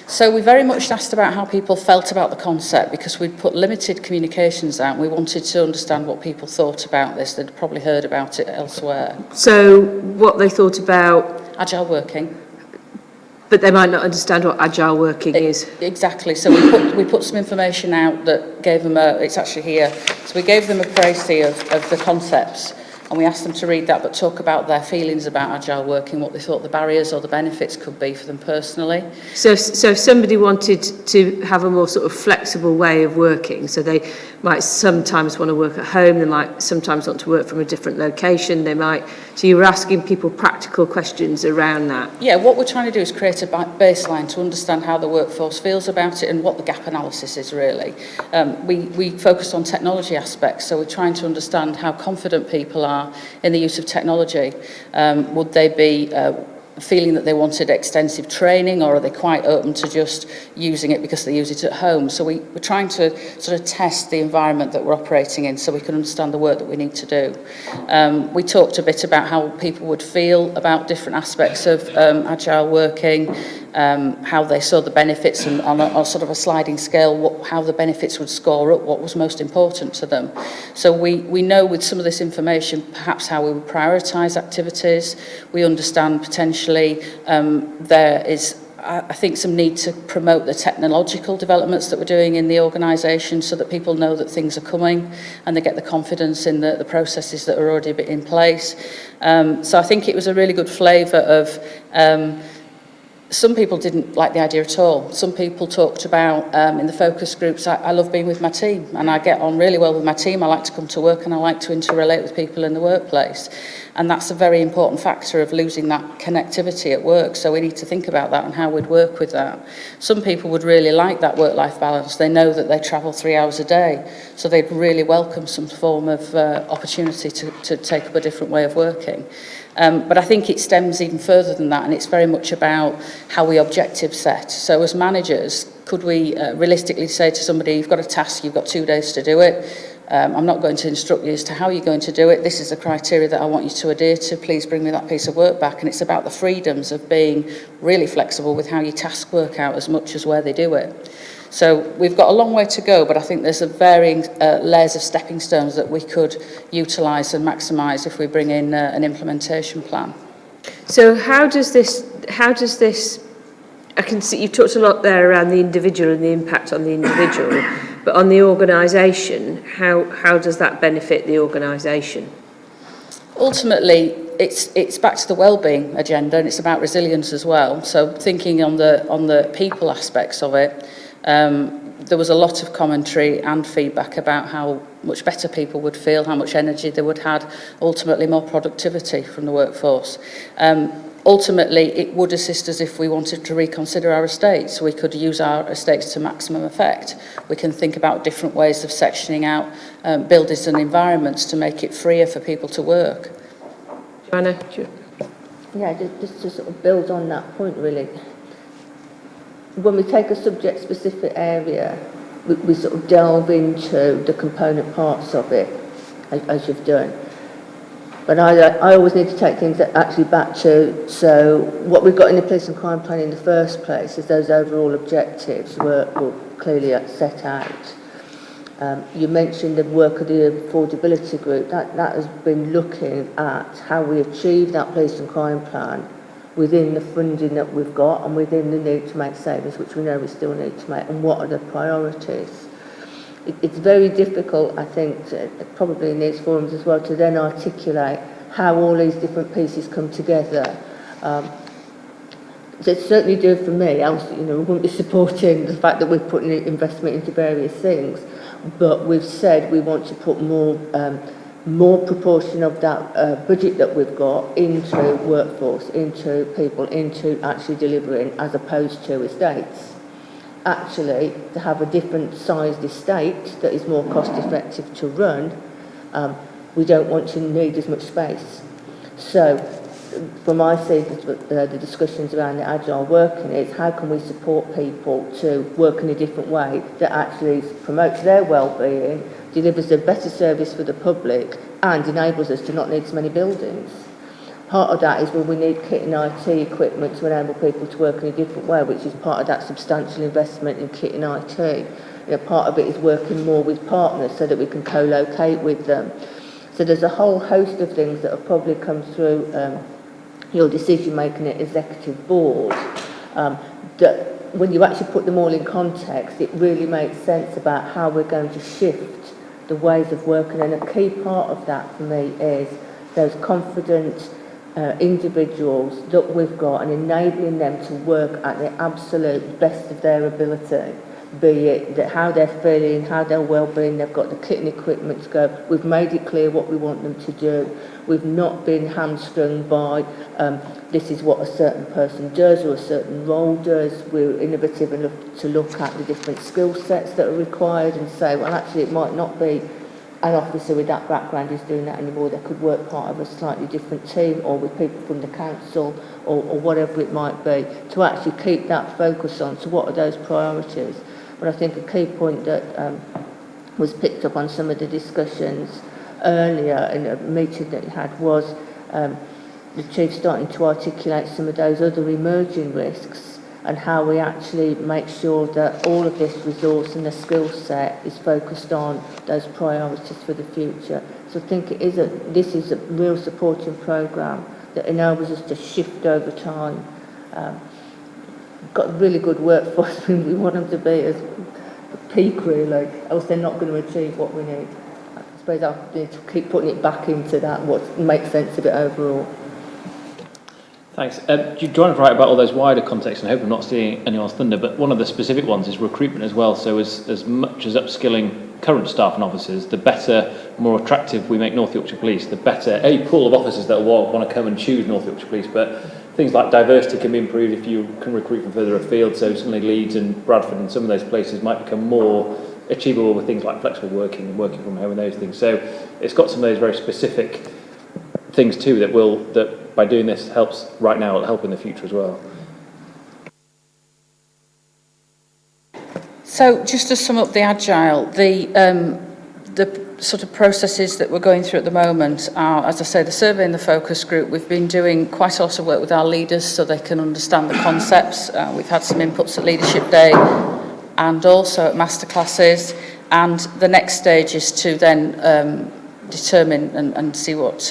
Speaker 4: So we very much asked about how people felt about the concept, because we'd put limited communications out. We wanted to understand what people thought about this. They'd probably heard about it elsewhere.
Speaker 1: So what they thought about
Speaker 4: Agile working.
Speaker 1: But they might not understand what agile working is.
Speaker 4: Exactly. So we put some information out that gave them it's actually here. So we gave them a précis of the concepts and we asked them to read that but talk about their feelings about agile working, what they thought the barriers or the benefits could be for them personally.
Speaker 1: So if somebody wanted to have a more sort of flexible way of working, so they might sometimes want to work at home, they might sometimes want to work from a different location, so you were asking people practical questions around that.
Speaker 4: Yeah, what we're trying to do is create a baseline to understand how the workforce feels about it and what the gap analysis is really. We focus on technology aspects, so we're trying to understand how confident people are in the use of technology. Would they be feeling that they wanted extensive training, or are they quite open to just using it because they use it at home? So we're trying to sort of test the environment that we're operating in so we can understand the work that we need to do. We talked a bit about how people would feel about different aspects of agile working, how they saw the benefits, and on a sort of a sliding scale, how the benefits would score up, what was most important to them. So we know with some of this information perhaps how we would prioritise activities. We understand potentially there is, I think, some need to promote the technological developments that we're doing in the organisation so that people know that things are coming and they get the confidence in the processes that are already in place. So I think it was a really good flavour of some people didn't like the idea at all. Some people talked about, in the focus groups, I love being with my team and I get on really well with my team. I like to come to work and I like to interrelate with people in the workplace. And that's a very important factor of losing that connectivity at work. So we need to think about that and how we'd work with that. Some people would really like that work-life balance. They know that they travel 3 hours a day, so they'd really welcome some form of opportunity to take up a different way of working. But I think it stems even further than that, and it's very much about how we objective set. So as managers, could we realistically say to somebody, you've got a task, you've got 2 days to do it. I'm not going to instruct you as to how you're going to do it. This is the criteria that I want you to adhere to. Please bring me that piece of work back. And it's about the freedoms of being really flexible with how your tasks work out as much as where they do it. So we've got a long way to go, but I think there's a varying layers of stepping stones that we could utilise and maximise if we bring in an implementation plan.
Speaker 1: So how does this, I can see you've talked a lot there around the individual and the impact on the individual, but on the organisation, how does that benefit the organisation?
Speaker 4: Ultimately, it's back to the wellbeing agenda, and it's about resilience as well. So thinking on the people aspects of it, there was a lot of commentary and feedback about how much better people would feel, how much energy they would have, ultimately more productivity from the workforce. Ultimately, it would assist us if we wanted to reconsider our estates. We could use our estates to maximum effect. We can think about different ways of sectioning out buildings and environments to make it freer for people to work.
Speaker 1: Joanna?
Speaker 9: Yeah, just to sort of build on that point, really. When we take a subject-specific area, we sort of delve into the component parts of it, as you've done. But I always need to take things actually back to, so what we've got in the police and crime plan in the first place is those overall objectives were clearly set out. You mentioned the work of the affordability group. That has been looking at how we achieve that police and crime plan within the funding that we've got and within the need to make savings, which we know we still need to make, and what are the priorities. It's very difficult, I think, probably in these forums as well, to then articulate how all these different pieces come together. They certainly do for me, else we wouldn't be supporting the fact that we're putting investment into various things, but we've said we want to put more proportion of that budget that we've got into workforce, into people, into actually delivering, as opposed to estates. Actually, to have a different sized estate that is more cost effective to run, we don't want to need as much space. So, from my side, the discussions around the agile working is how can we support people to work in a different way that actually promotes their well-being, delivers a better service for the public, and enables us to not need so many buildings. Part of that is where we need kit and IT equipment to enable people to work in a different way, which is part of that substantial investment in kit and IT. Part of it is working more with partners so that we can co-locate with them. So there's a whole host of things that have probably come through your decision-making at executive board, that when you actually put them all in context, it really makes sense about how we're going to shift the ways of working. And a key part of that for me is those confident individuals that we've got and enabling them to work at the absolute best of their ability, be it that how they're feeling, how their well-being, they've got the kit and equipment to go. We've made it clear what we want them to do. We've not been hamstrung by this is what a certain person does or a certain role does. We're innovative enough to look at the different skill sets that are required and say, well, actually, it might not be an officer with that background who's doing that anymore. They could work part of a slightly different team or with people from the council or whatever it might be, to actually keep that focus on. So what are those priorities? But I think a key point that was picked up on some of the discussions earlier in a meeting that you had was the Chief starting to articulate some of those other emerging risks and how we actually make sure that all of this resource and the skill set is focused on those priorities for the future. So I think this is a real supporting programme that enables us to shift over time. Got a really good workforce. We want them to be as peak, really, else they're not going to achieve what we need. I suppose I need to keep putting it back into that, what makes sense of it overall.
Speaker 8: Thanks. Do you want to write about all those wider contexts? And I hope I'm not stealing anyone's thunder, but one of the specific ones is recruitment as well. So as much as upskilling current staff and officers, the better, more attractive we make North Yorkshire Police, the better a pool of officers that will want to come and choose North Yorkshire Police. But things like diversity can be improved if you can recruit from further afield. So suddenly Leeds and Bradford and some of those places might become more achievable with things like flexible working and working from home and those things. So it's got some of those very specific things too that by doing this helps right now, it'll help in the future as well.
Speaker 4: So just to sum up the Agile, the sort of processes that we're going through at the moment are, as I say, the survey and the focus group. We've been doing quite a lot of work with our leaders so they can understand the concepts. We've had some inputs at Leadership Day and also at masterclasses. And the next stage is to then determine and see what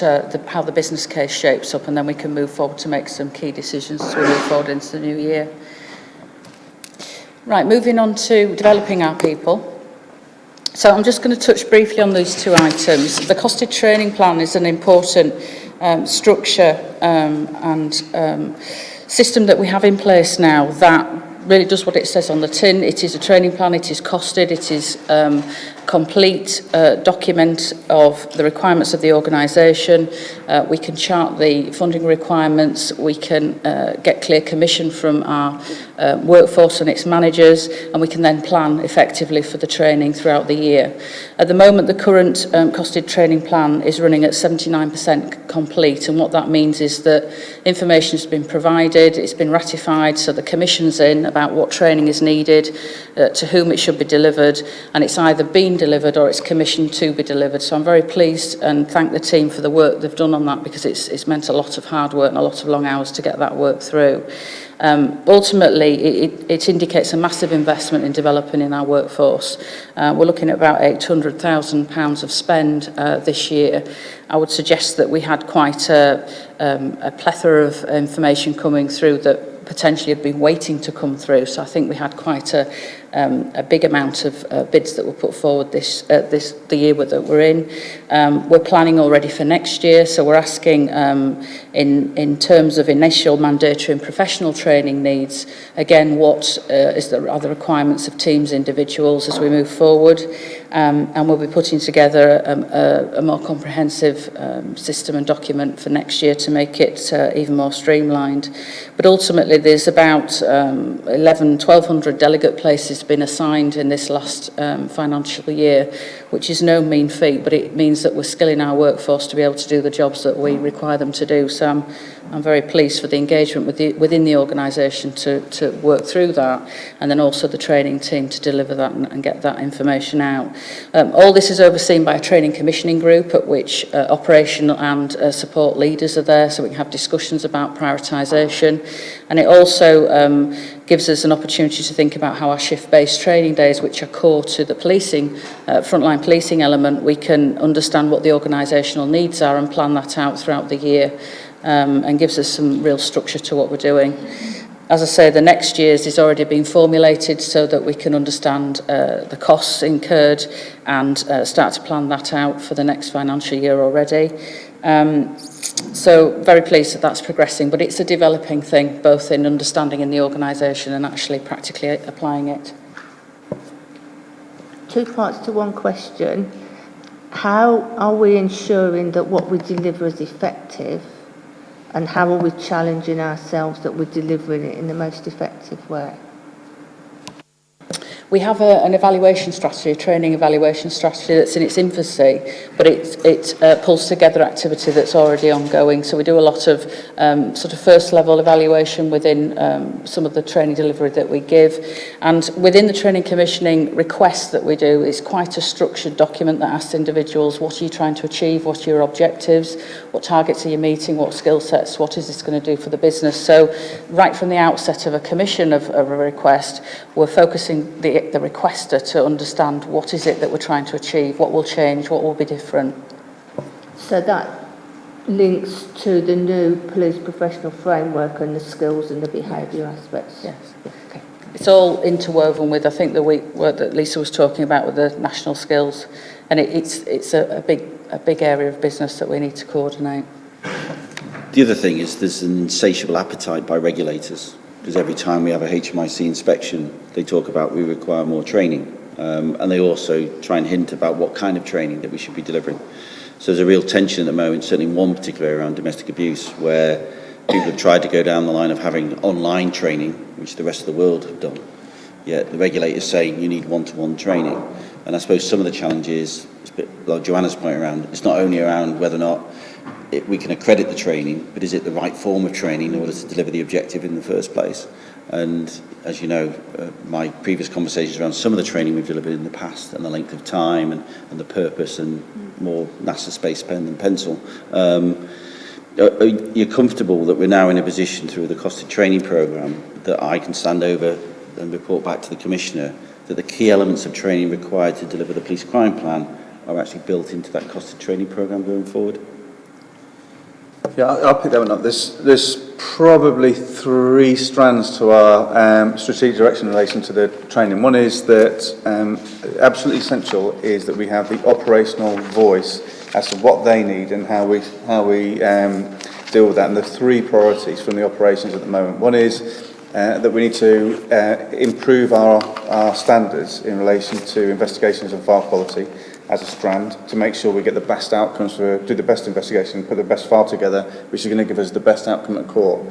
Speaker 4: how the business case shapes up, and then we can move forward to make some key decisions as we move forward into the new year. Right, moving on to developing our people. So I'm just going to touch briefly on these two items. The costed training plan is an important structure and system that we have in place now that really does what it says on the tin. It is a training plan, it is costed, it is complete document of the requirements of the organisation. We can chart the funding requirements, we can get clear commission from our workforce and its managers, and we can then plan effectively for the training throughout the year. At the moment, the current costed training plan is running at 79% complete, and what that means is that information has been provided, it's been ratified, so the commission's in about what training is needed, to whom it should be delivered, and it's either been delivered or it's commissioned to be delivered. So I'm very pleased and thank the team for the work they've done on that, because it's meant a lot of hard work and a lot of long hours to get that work through. Ultimately, it indicates a massive investment in developing in our workforce. We're looking at about £800,000 of spend this year. I would suggest that we had quite a plethora of information coming through that potentially had been waiting to come through. So I think we had quite a big amount of bids that were put forward the year that we're in. We're planning already for next year, so we're asking in terms of initial mandatory and professional training needs, again, what are the requirements of teams, individuals as we move forward, and we'll be putting together a more comprehensive system and document for next year to make it even more streamlined. But ultimately, there's about 1,200 delegate places been assigned in this last financial year, which is no mean feat, but it means that we're skilling our workforce to be able to do the jobs that we require them to do. So I'm very pleased for the engagement within the organisation to work through that, and then also the training team to deliver that and get that information out. All this is overseen by a training commissioning group at which operational and support leaders are there, so we can have discussions about prioritisation, and it also gives us an opportunity to think about how our shift-based training days, which are core to the policing, frontline policing element, we can understand what the organisational needs are and plan that out throughout the year, and gives us some real structure to what we're doing. As I say, the next year's is already being formulated so that we can understand the costs incurred and start to plan that out for the next financial year already. So very pleased that that's progressing, but it's a developing thing, both in understanding in the organisation and actually practically applying it.
Speaker 9: 2 parts to one question. How are we ensuring that what we deliver is effective? And how are we challenging ourselves that we're delivering it in the most effective way?
Speaker 4: We have an evaluation strategy, a training evaluation strategy that's in its infancy, but it pulls together activity that's already ongoing. So we do a lot of sort of first level evaluation within some of the training delivery that we give. And within the training commissioning request that we do, it's quite a structured document that asks individuals, what are you trying to achieve, what are your objectives, what targets are you meeting, what skill sets, what is this going to do for the business. So right from the outset of a commission of a request, we're focusing the requester to understand what is it that we're trying to achieve, what will change, what will be different.
Speaker 9: So that links to the new police professional framework and the skills and the behaviour aspects?
Speaker 4: Yes. Okay. It's all interwoven with, I think, the work that Lisa was talking about with the national skills, and it's a big area of business that we need to coordinate.
Speaker 2: The other thing is there's an insatiable appetite by regulators, because every time we have a HMIC inspection, they talk about we require more training. And they also try and hint about what kind of training that we should be delivering. So there's a real tension at the moment, certainly in one particular area around domestic abuse, where people have tried to go down the line of having online training, which the rest of the world have done. Yet the regulator's saying you need one-to-one training. And I suppose some of the challenge is, it's a bit like Joanna's point around, it's not only around whether or not we can accredit the training, but is it the right form of training in order to deliver the objective in the first place? And as you know, my previous conversations around some of the training we've delivered in the past and the length of time and the purpose and more NASA space pen than pencil. You're comfortable that we're now in a position through the costed training programme that I can stand over and report back to the Commissioner that the key elements of training required to deliver the police crime plan are actually built into that costed training programme going forward?
Speaker 13: Yeah, I'll pick that one up. There's probably 3 strands to our strategic direction in relation to the training. One is that absolutely essential is that we have the operational voice as to what they need and how we deal with that. And the 3 priorities from the operations at the moment. One is that we need to improve our standards in relation to investigations and file quality as a strand to make sure we get the best outcomes, do the best investigation, put the best file together, which is going to give us the best outcome at court.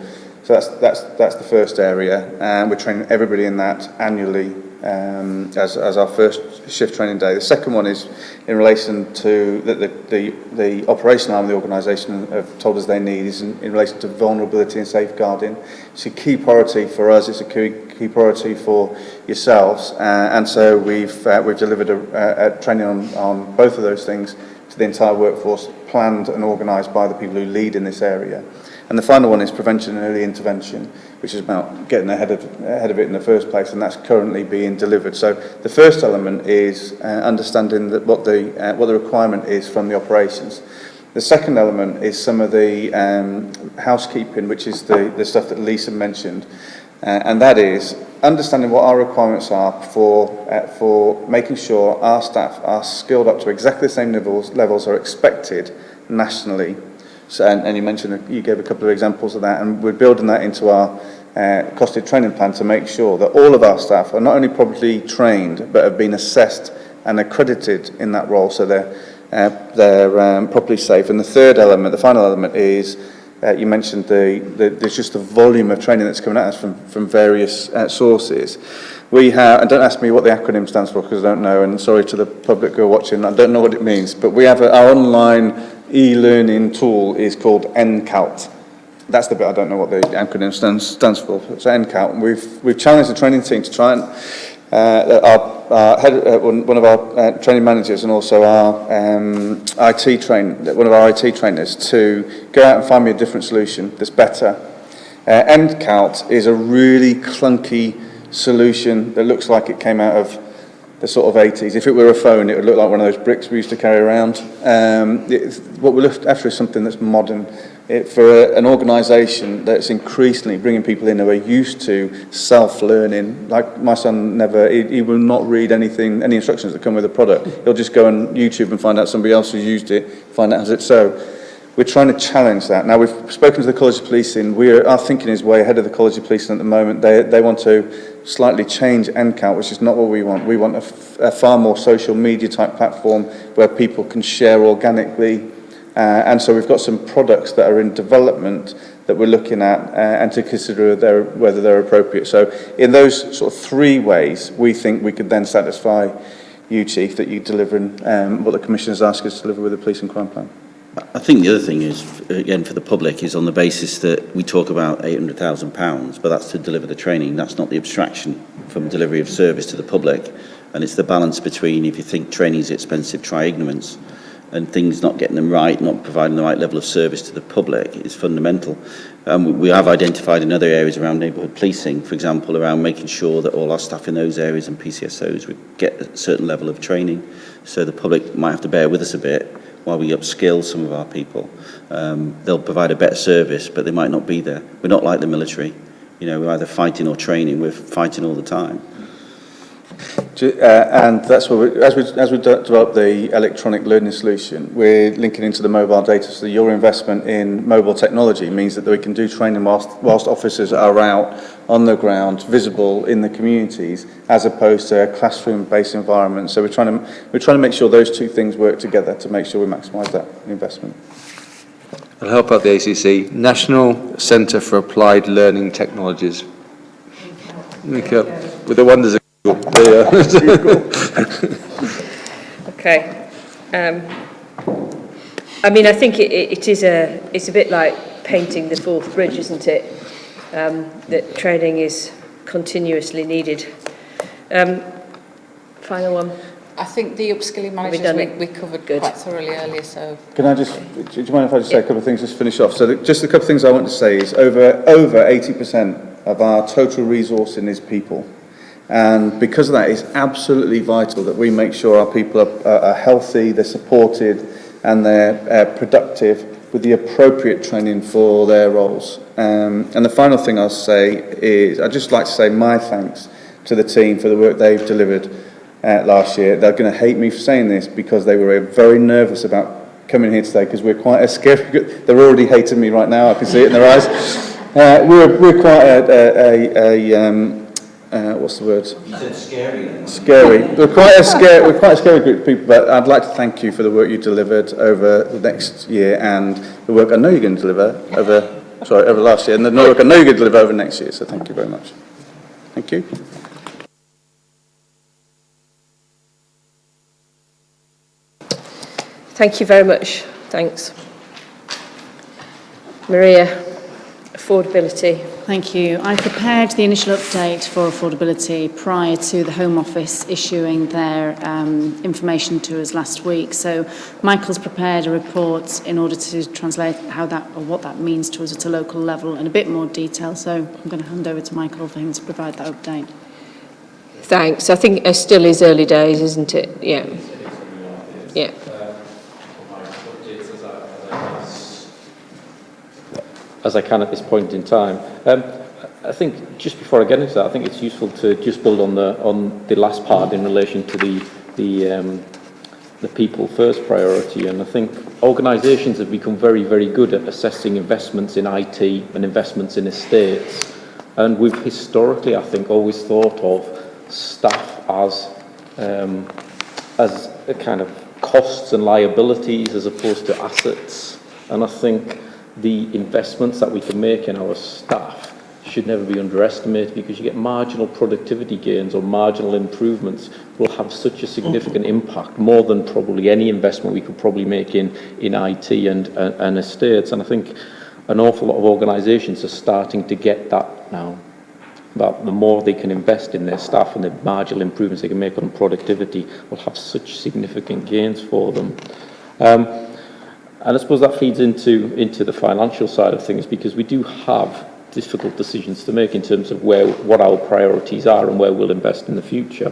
Speaker 13: So that's the first area, and we're training everybody in that annually as our first shift training day. The second one is in relation to the operational arm of the organisation have told us they need is in relation to vulnerability and safeguarding. It's a key priority for us. It's a key priority for yourselves, and so we've delivered a training on both of those things to the entire workforce, planned and organised by the people who lead in this area. And the final one is prevention and early intervention, which is about getting ahead of it in the first place, and that's currently being delivered. So the first element is understanding that what the requirement is from the operations. The second element is some of the housekeeping, which is the stuff that Lisa mentioned, and that is understanding what our requirements are for making sure our staff are skilled up to exactly the same levels are expected nationally. So, and you mentioned, you gave a couple of examples of that, and we're building that into our costed training plan to make sure that all of our staff are not only properly trained, but have been assessed and accredited in that role, so they're properly safe. And the third element, the final element, is you mentioned there's just the volume of training that's coming at us from various sources. We have, and don't ask me what the acronym stands for because I don't know, and sorry to the public who are watching, I don't know what it means, but we have our online e-learning tool is called NCALT. That's the bit I don't know what the acronym stands for. It's NCALT. And we've challenged the training team to try and one of our training managers and also our one of our IT trainers to go out and find me a different solution that's better. NCALT is a really clunky solution that looks like it came out of the sort of 80s. If it were a phone, it would look like one of those bricks we used to carry around. What we're after is something that's modern. For an organisation that's increasingly bringing people in who are used to self-learning, like my son he will not read any instructions that come with a product. He'll just go on YouTube and find out somebody else who's used it, find out how's it so. We're trying to challenge that. Now, we've spoken to the College of Policing. Our thinking is way ahead of the College of Policing at the moment. They want to slightly change NCAT, which is not what we want. We want a far more social media type platform where people can share organically. And so we've got some products that are in development that we're looking at and to consider whether they're appropriate. So in those sort of 3 ways, we think we could then satisfy you, Chief, that you're delivering what the Commissioner's asked us to deliver with the Police and Crime Plan.
Speaker 2: I think the other thing is, again, for the public, is on the basis that we talk about £800,000, but that's to deliver the training. That's not the abstraction from delivery of service to the public. And it's the balance between, if you think training is expensive, try ignorance, and things not getting them right, not providing the right level of service to the public is fundamental. We have identified in other areas around neighbourhood policing, for example, around making sure that all our staff in those areas and PCSOs would get a certain level of training. So the public might have to bear with us a bit while we upskill some of our people. They'll provide a better service, but they might not be there. We're not like the military. You know, we're either fighting or training. We're fighting all the time.
Speaker 13: And that's what as we develop the electronic learning solution, we're linking into the mobile data. So your investment in mobile technology means that we can do training whilst officers are out on the ground, visible in the communities, as opposed to a classroom-based environment. So we're trying to make sure those 2 things work together to make sure we maximise that investment.
Speaker 12: I'll help out the ACC. National Centre for Applied Learning Technologies. With the wonders of
Speaker 1: Okay. I mean, I think it's a bit like painting the Forth Bridge, isn't it? That training is continuously needed. Final one.
Speaker 4: I think the upskilling managers we covered quite thoroughly earlier, so...
Speaker 13: Can I just, do you mind if I just say a couple of things just to finish off? So just a couple of things I want to say is over 80% of our total resourcing is people. And because of that, it's absolutely vital that we make sure our people are healthy, they're supported, and they're productive with the appropriate training for their roles. And the final thing I'll say is, I'd just like to say my thanks to the team for the work they've delivered last year. They're going to hate me for saying this because they were very nervous about coming here today because we're quite a scary... They're already hating me right now, I can see it in their eyes. We're quite what's the word?
Speaker 2: You said scary.
Speaker 13: Scary. We're quite a scary group of people, but I'd like to thank you for the work you delivered over the next year and the work I know you're going to deliver over last year, and the work I know you're going to deliver over next year, so thank you very much. Thank you.
Speaker 1: Thank you very much. Thanks. Maria, affordability.
Speaker 10: Thank you. I prepared the initial update for affordability prior to the Home Office issuing their information to us last week. So Michael's prepared a report in order to translate what that means to us at a local level in a bit more detail. So I'm going to hand over to Michael for him to provide that update.
Speaker 1: Thanks. I think it still is early days, isn't it? Yeah. Yeah.
Speaker 8: As I can at this point in time. I think just before I get into that, I think it's useful to just build on the last part in relation to the people first priority. And I think organisations have become very, very good at assessing investments in IT and investments in estates. And we've historically, I think, always thought of staff as a kind of costs and liabilities as opposed to assets. And I think the investments that we can make in our staff should never be underestimated, because you get marginal productivity gains or marginal improvements will have such a significant impact, more than probably any investment we could probably make in IT and estates. And I think an awful lot of organisations are starting to get that now, but the more they can invest in their staff and the marginal improvements they can make on productivity will have such significant gains for them. And I suppose that feeds into the financial side of things, because we do have difficult decisions to make in terms of what our priorities are and where we'll invest in the future.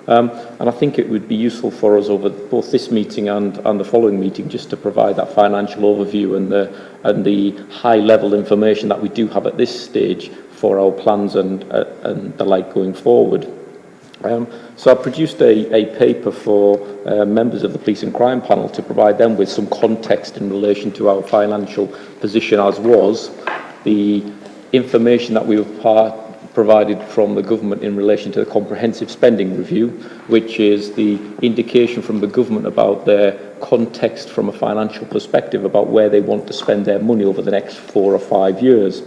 Speaker 8: And I think it would be useful for us over both this meeting and the following meeting just to provide that financial overview and the high-level information that we do have at this stage for our plans and the like going forward. So I produced a paper for members of the Police and Crime Panel to provide them with some context in relation to our financial position, as was the information that we were provided from the government in relation to the comprehensive spending review, which is the indication from the government about their context from a financial perspective about where they want to spend their money over the next 4 or 5 years,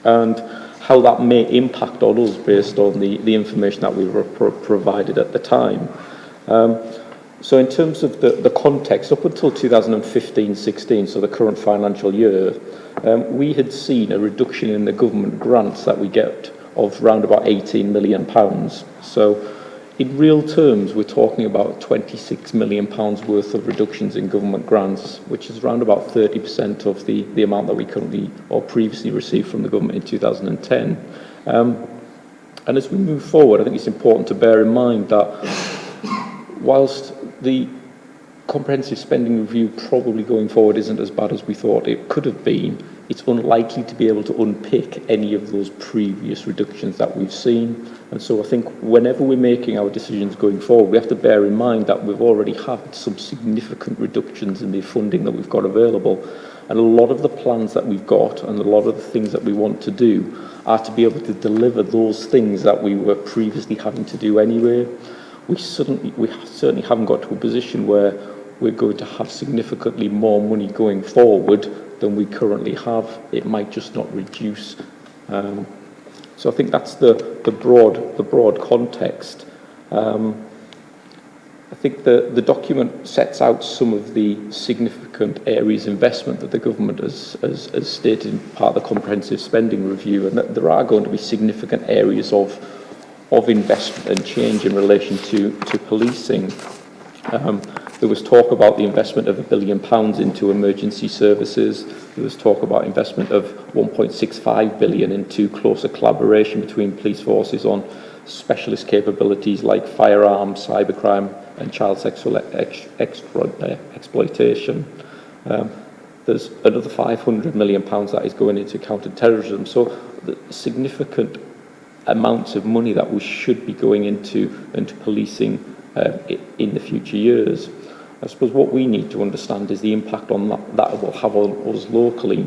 Speaker 8: and how that may impact on us based on the information that we were provided at the time. So in terms of the context, up until 2015-16, so the current financial year, we had seen a reduction in the government grants that we get of around about £18 million. So in real terms, we're talking about £26 million worth of reductions in government grants, which is around about 30% of the amount that we currently or previously received from the government in 2010. And as we move forward, I think it's important to bear in mind that whilst the comprehensive spending review probably going forward isn't as bad as we thought it could have been, it's unlikely to be able to unpick any of those previous reductions that we've seen. And so I think whenever we're making our decisions going forward, we have to bear in mind that we've already had some significant reductions in the funding that we've got available. And a lot of the plans that we've got and a lot of the things that we want to do are to be able to deliver those things that we were previously having to do anyway. We certainly haven't got to a position where we're going to have significantly more money going forward than we currently have. It might just not reduce. So I think that's the broad context. I think the document sets out some of the significant areas of investment that the government has stated in part of the comprehensive spending review, and that there are going to be significant areas of investment and change in relation to policing. There was talk about the investment of £1 billion into emergency services. There was talk about investment of £1.65 billion into closer collaboration between police forces on specialist capabilities like firearms, cybercrime and child sexual exploitation. There's another £500 million that is going into counter-terrorism. So the significant amounts of money that we should be going into policing in the future years. I suppose what we need to understand is the impact on that will have on us locally.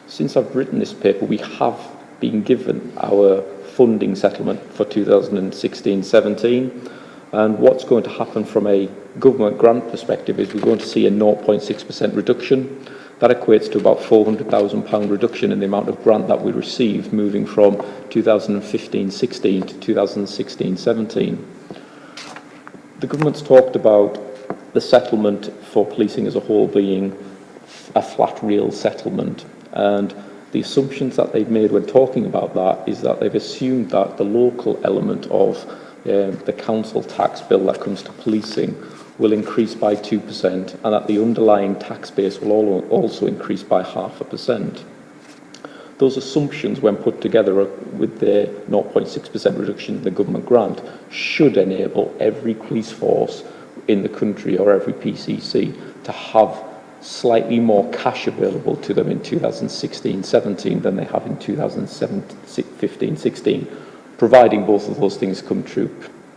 Speaker 8: Since I've written this paper, we have been given our funding settlement for 2016-17, and what's going to happen from a government grant perspective is we're going to see a 0.6% reduction. That equates to about £400,000 reduction in the amount of grant that we received moving from 2015-16 to 2016-17. The government's talked about the settlement for policing as a whole being a flat real settlement, and the assumptions that they've made when talking about that is that they've assumed that the local element of the council tax bill that comes to policing will increase by 2%, and that the underlying tax base will also increase by 0.5%. Those assumptions, when put together with the 0.6% reduction in the government grant, should enable every police force in the country or every PCC to have slightly more cash available to them in 2016-17 than they have in 2015-16, providing both of those things come true.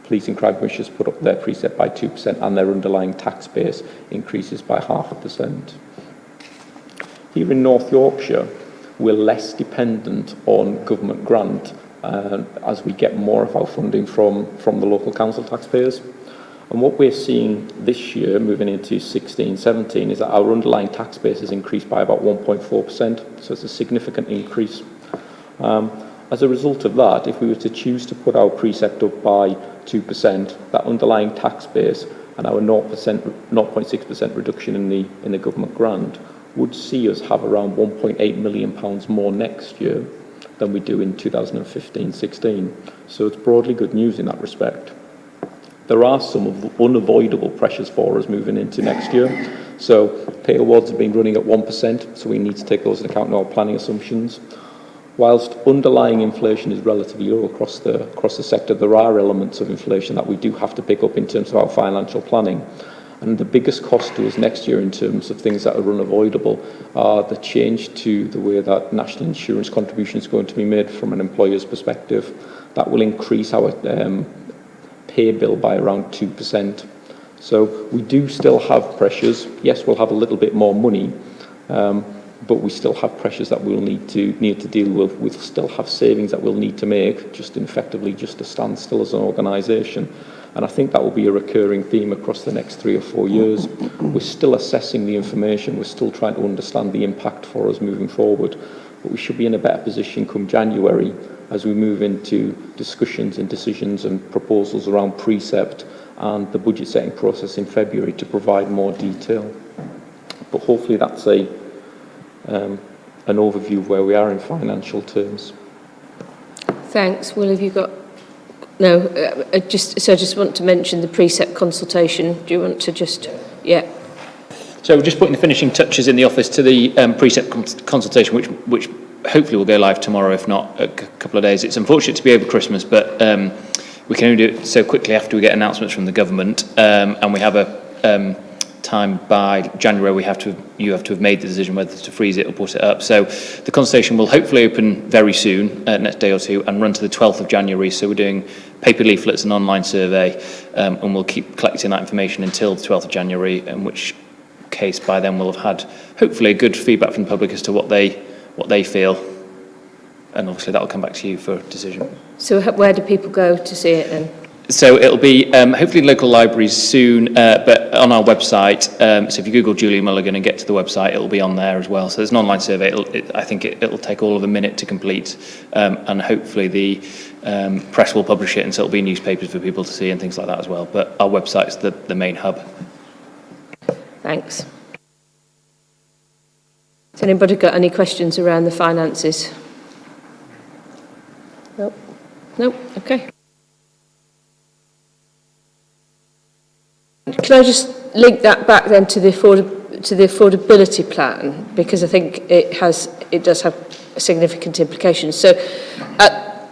Speaker 8: Police and Crime Commissioners put up their precept by 2% and their underlying tax base increases by 0.5%. Here in North Yorkshire, we're less dependent on government grant as we get more of our funding from the local council taxpayers. And what we're seeing this year, moving into 16-17, is that our underlying tax base has increased by about 1.4%, so it's a significant increase. As a result of that, if we were to choose to put our precept up by 2%, that underlying tax base and our 0.6% reduction in the government grant would see us have around £1.8 million more next year than we do in 2015-16. So it's broadly good news in that respect. There are some unavoidable pressures for us moving into next year. So pay awards have been running at 1%, so we need to take those into account in our planning assumptions.
Speaker 7: whilst underlying inflation is relatively low across the sector, there are elements of inflation that we do have to pick up in terms of our financial planning. And the biggest cost to us next year in terms of things that are unavoidable are the change to the way that national insurance contribution is going to be made from an employer's perspective. That will increase our pay bill by around 2%. So we do still have pressures. Yes, we'll have a little bit more money, but we still have pressures that we'll need to deal with. We'll still have savings that we'll need to make, just to stand still as an organisation. And I think that will be a recurring theme across the next 3 or 4 years. We're still assessing the information. We're still trying to understand the impact for us moving forward. But we should be in a better position come January as we move into discussions and decisions and proposals around precept and the budget setting process in February to provide more detail. But hopefully that's an overview of where we are in financial terms.
Speaker 1: Thanks. Will, have you got... No, I just want to mention the precept consultation. Do you want to just... Yeah.
Speaker 8: So we're just putting the finishing touches in the office to the precept consultation, which hopefully will go live tomorrow, if not a couple of days. It's unfortunate to be over Christmas, but we can only do it so quickly after we get announcements from the government, and we have a time by January you have to have made the decision whether to freeze it or put it up. So the consultation will hopefully open very soon, next day or two, and run to the 12th of January. So we're doing paper leaflets and online survey, and we'll keep collecting that information until the 12th of January, in which case by then we'll have had hopefully a good feedback from the public as to what they feel, and obviously that will come back to you for a decision.
Speaker 1: So where do people go to see it then?
Speaker 8: So it'll be hopefully in local libraries soon, but on our website. So if you Google Julia Mulligan and get to the website, it'll be on there as well. So there's an online survey. I think it'll take all of a minute to complete, and hopefully the press will publish it, and so it'll be in newspapers for people to see and things like that as well. But our website's the main hub.
Speaker 1: Thanks. Has anybody got any questions around the finances? Nope. Nope. Okay. Can I just link that back then to the affordability plan, because I think it does have significant implications. So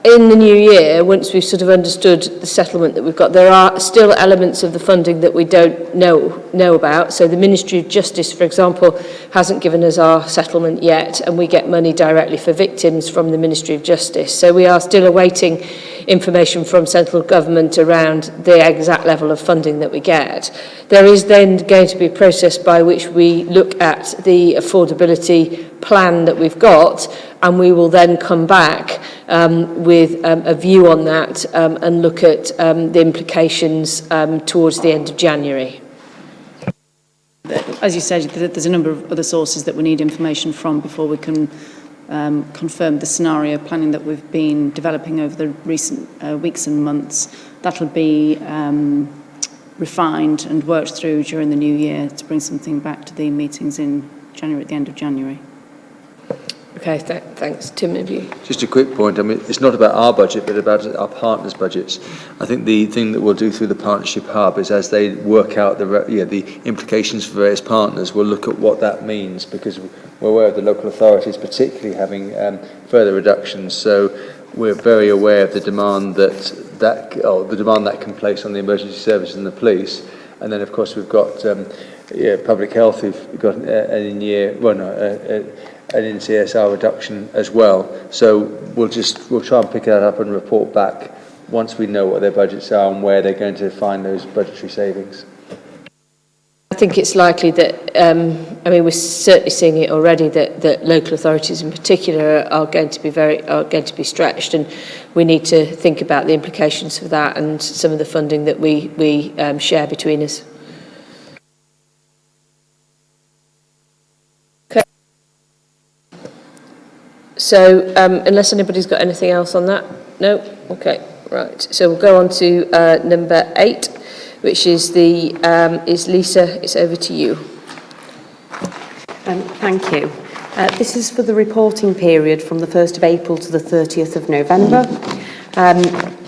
Speaker 1: in the new year, once we've sort of understood the settlement that we've got, there are still elements of the funding that we don't know about. So the Ministry of Justice, for example, hasn't given us our settlement yet, and we get money directly for victims from the Ministry of Justice. So we are still awaiting information from central government around the exact level of funding that we get. There is then going to be a process by which we look at the affordability plan that we've got, and we will then come back with a view on that and look at the implications towards the end of January.
Speaker 10: As you said, there's a number of other sources that we need information from before we can confirm the scenario planning that we've been developing over the recent weeks and months. That'll be refined and worked through during the new year to bring something back to the meetings in January, at the end of January.
Speaker 1: Okay, thanks. Tim, have you?
Speaker 12: Just a quick point. I mean, it's not about our budget, but about our partners' budgets. I think the thing that we'll do through the Partnership Hub is, as they work out the implications for various partners, we'll look at what that means, because we're aware of the local authorities particularly having further reductions. So we're very aware of the demand that can place on the emergency services and the police. And then, of course, we've got public health, who've got an NCSR reduction as well. So we'll try and pick that up and report back once we know what their budgets are and where they're going to find those budgetary savings.
Speaker 1: I think it's likely that, we're certainly seeing it already, that local authorities in particular are going to be stretched, and we need to think about the implications for that and some of the funding that we share between us. Okay. So, unless anybody's got anything else on that? No? Okay, right. So we'll go on to number 8, which is is Lisa, it's over to you.
Speaker 14: Thank you. This is for the reporting period from the 1st of April to the 30th of November.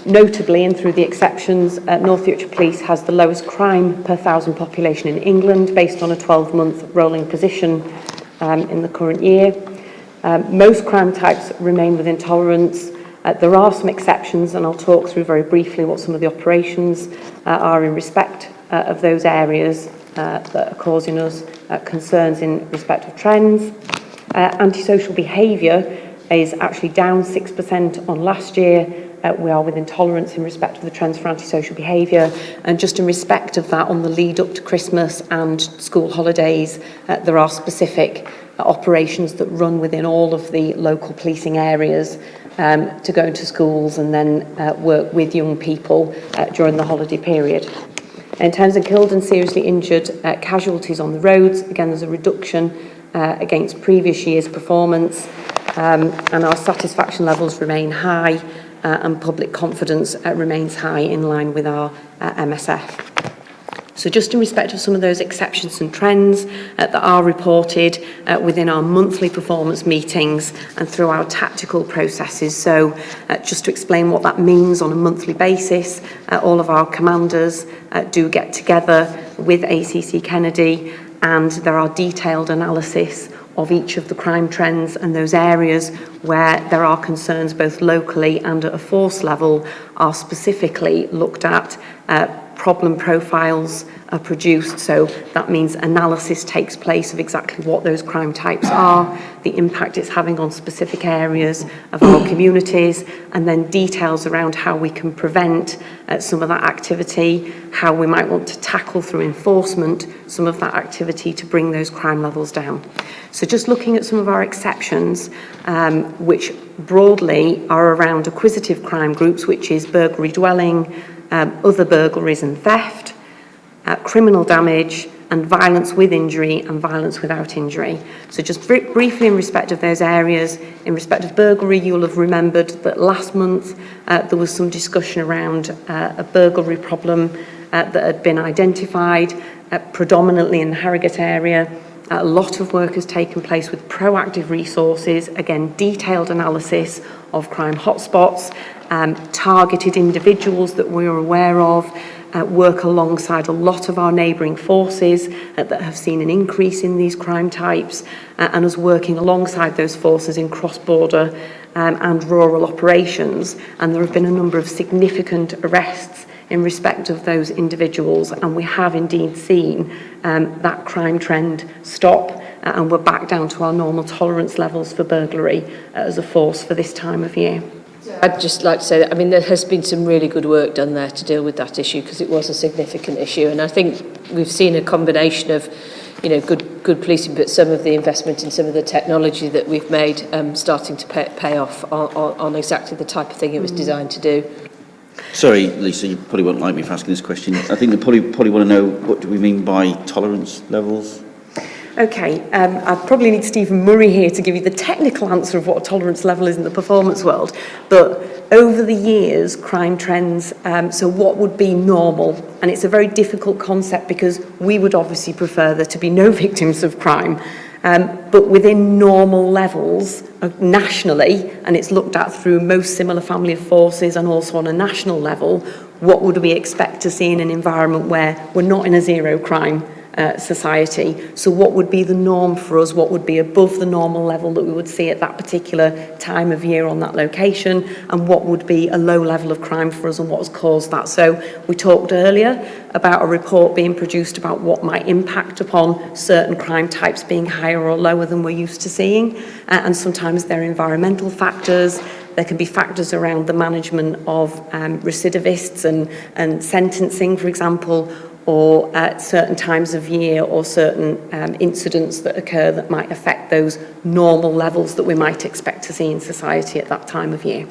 Speaker 14: Notably, and through the exceptions, North Yorkshire Police has the lowest crime per 1,000 population in England, based on a 12-month rolling position in the current year. Most crime types remain within tolerance. There are some exceptions, and I'll talk through very briefly what some of the operations are in respect of those areas that are causing us concerns in respect of trends. Antisocial behaviour is actually down 6% on last year. We are within tolerance in respect of the trends for antisocial behaviour, and just in respect of that, on the lead up to Christmas and school holidays, there are specific operations that run within all of the local policing areas to go into schools and then work with young people during the holiday period. In terms of killed and seriously injured casualties on the roads, again there's a reduction against previous year's performance, and our satisfaction levels remain high, and public confidence remains high in line with our MSF. So just in respect of some of those exceptions and trends that are reported within our monthly performance meetings and through our tactical processes. So just to explain what that means on a monthly basis, all of our commanders do get together with ACC Kennedy, and there are detailed analysis of each of the crime trends, and those areas where there are concerns both locally and at a force level are specifically looked at. Problem profiles are produced, so that means analysis takes place of exactly what those crime types are, the impact it's having on specific areas of our communities, and then details around how we can prevent some of that activity, how we might want to tackle through enforcement some of that activity to bring those crime levels down. So just looking at some of our exceptions, which broadly are around acquisitive crime groups, which is burglary dwelling, other burglaries and theft, criminal damage, and violence with injury and violence without injury. So just briefly in respect of those areas, in respect of burglary, you'll have remembered that last month there was some discussion around a burglary problem that had been identified predominantly in the Harrogate area. A lot of work has taken place with proactive resources, again, detailed analysis of crime hotspots, targeted individuals that we're aware of, work alongside a lot of our neighbouring forces that have seen an increase in these crime types, and us working alongside those forces in cross-border and rural operations. And there have been a number of significant arrests in respect of those individuals, and we have indeed seen that crime trend stop, and we're back down to our normal tolerance levels for burglary as a force for this time of year.
Speaker 1: I'd just like to say that, I mean, there has been some really good work done there to deal with that issue, because it was a significant issue, and I think we've seen a combination of, you know, good policing, but some of the investment in some of the technology that we've made starting to pay off on exactly the type of thing it was designed to do.
Speaker 2: Sorry, Lisa, you probably won't like me for asking this question. I think they probably want to know, what do we mean by tolerance levels?
Speaker 14: Okay, I probably need Stephen Murray here to give you the technical answer of what a tolerance level is in the performance world. But over the years, crime trends, so what would be normal? And it's a very difficult concept because we would obviously prefer there to be no victims of crime. But within normal levels nationally, and it's looked at through most similar family of forces and also on a national level, what would we expect to see in an environment where we're not in a zero crime society? So what would be the norm for us? What would be above the normal level that we would see at that particular time of year on that location? And what would be a low level of crime for us, and what has caused that? So we talked earlier about a report being produced about what might impact upon certain crime types being higher or lower than we're used to seeing. And sometimes they're environmental factors. There can be factors around the management of recidivists and sentencing, for example, or at certain times of year, or certain incidents that occur that might affect those normal levels that we might expect to see in society at that time of year.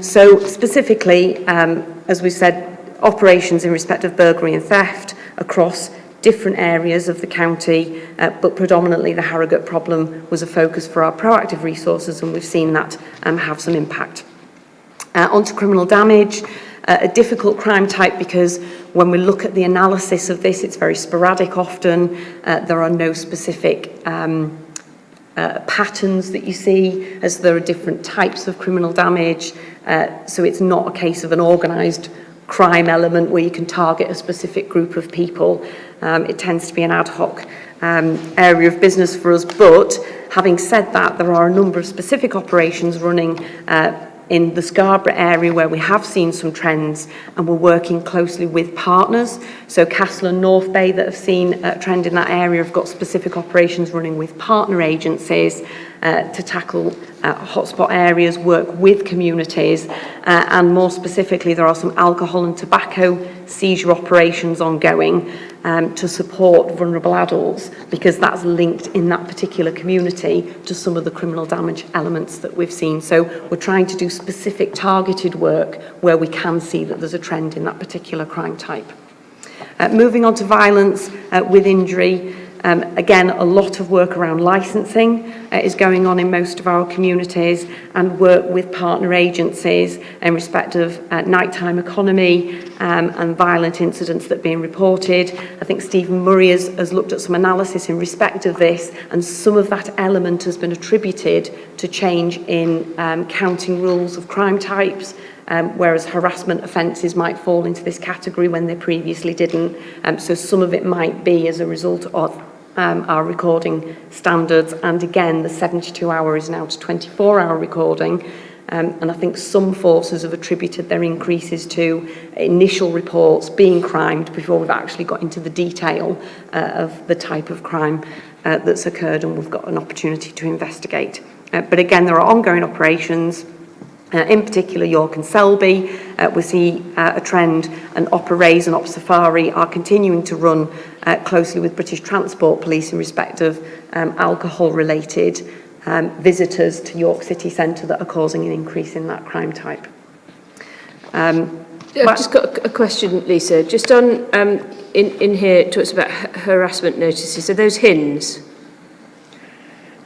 Speaker 14: So specifically, as we said, operations in respect of burglary and theft across different areas of the county, but predominantly the Harrogate problem was a focus for our proactive resources, and we've seen that have some impact. Onto criminal damage. A difficult crime type because when we look at the analysis of this, it's very sporadic often. There are no specific patterns that you see, as there are different types of criminal damage. So it's not a case of an organised crime element where you can target a specific group of people. It tends to be an ad hoc area of business for us, but having said that, there are a number of specific operations running in the Scarborough area where we have seen some trends, and we're working closely with partners. So Castle and North Bay that have seen a trend in that area have got specific operations running with partner agencies to tackle hotspot areas, work with communities, and more specifically there are some alcohol and tobacco seizure operations ongoing to support vulnerable adults, because that's linked in that particular community to some of the criminal damage elements that we've seen. So we're trying to do specific targeted work where we can see that there's a trend in that particular crime type. Moving on to violence with injury, again, a lot of work around licensing is going on in most of our communities, and work with partner agencies in respect of nighttime economy and violent incidents that are being reported. I think Stephen Murray has looked at some analysis in respect of this, and some of that element has been attributed to change in counting rules of crime types, whereas harassment offences might fall into this category when they previously didn't. So some of it might be as a result of our recording standards, and again the 72-hour is now to 24-hour recording, and I think some forces have attributed their increases to initial reports being crimed before we've actually got into the detail of the type of crime that's occurred, and we've got an opportunity to investigate. But again, there are ongoing operations. In particular, York and Selby, we see a trend, and Operays and Op Safari are continuing to run closely with British Transport Police in respect of alcohol-related visitors to York City Centre that are causing an increase in that crime type.
Speaker 1: I've just got a question, Lisa. Just on, in here, it talks about harassment notices. Are those HINs?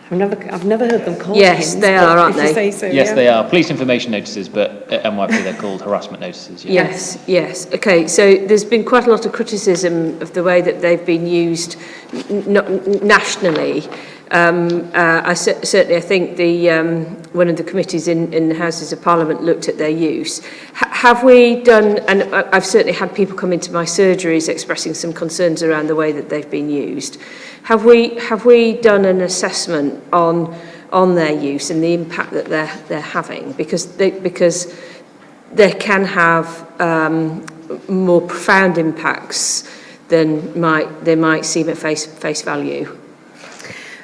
Speaker 14: I've never heard them called
Speaker 1: Yes,
Speaker 14: HINs,
Speaker 1: they are, aren't they?
Speaker 14: Say so,
Speaker 8: Yes,
Speaker 14: yeah.
Speaker 8: they are. Police information notices, but at NYP they're called harassment notices. Yeah.
Speaker 1: Yes. Okay, so there's been quite a lot of criticism of the way that they've been used nationally. Certainly, I think one of the committees in the Houses of Parliament looked at their use. Have we done, and I've certainly had people come into my surgeries expressing some concerns around the way that they've been used. Have we done an assessment on their use and the impact that they're having? Because they can have more profound impacts than they might seem at face value.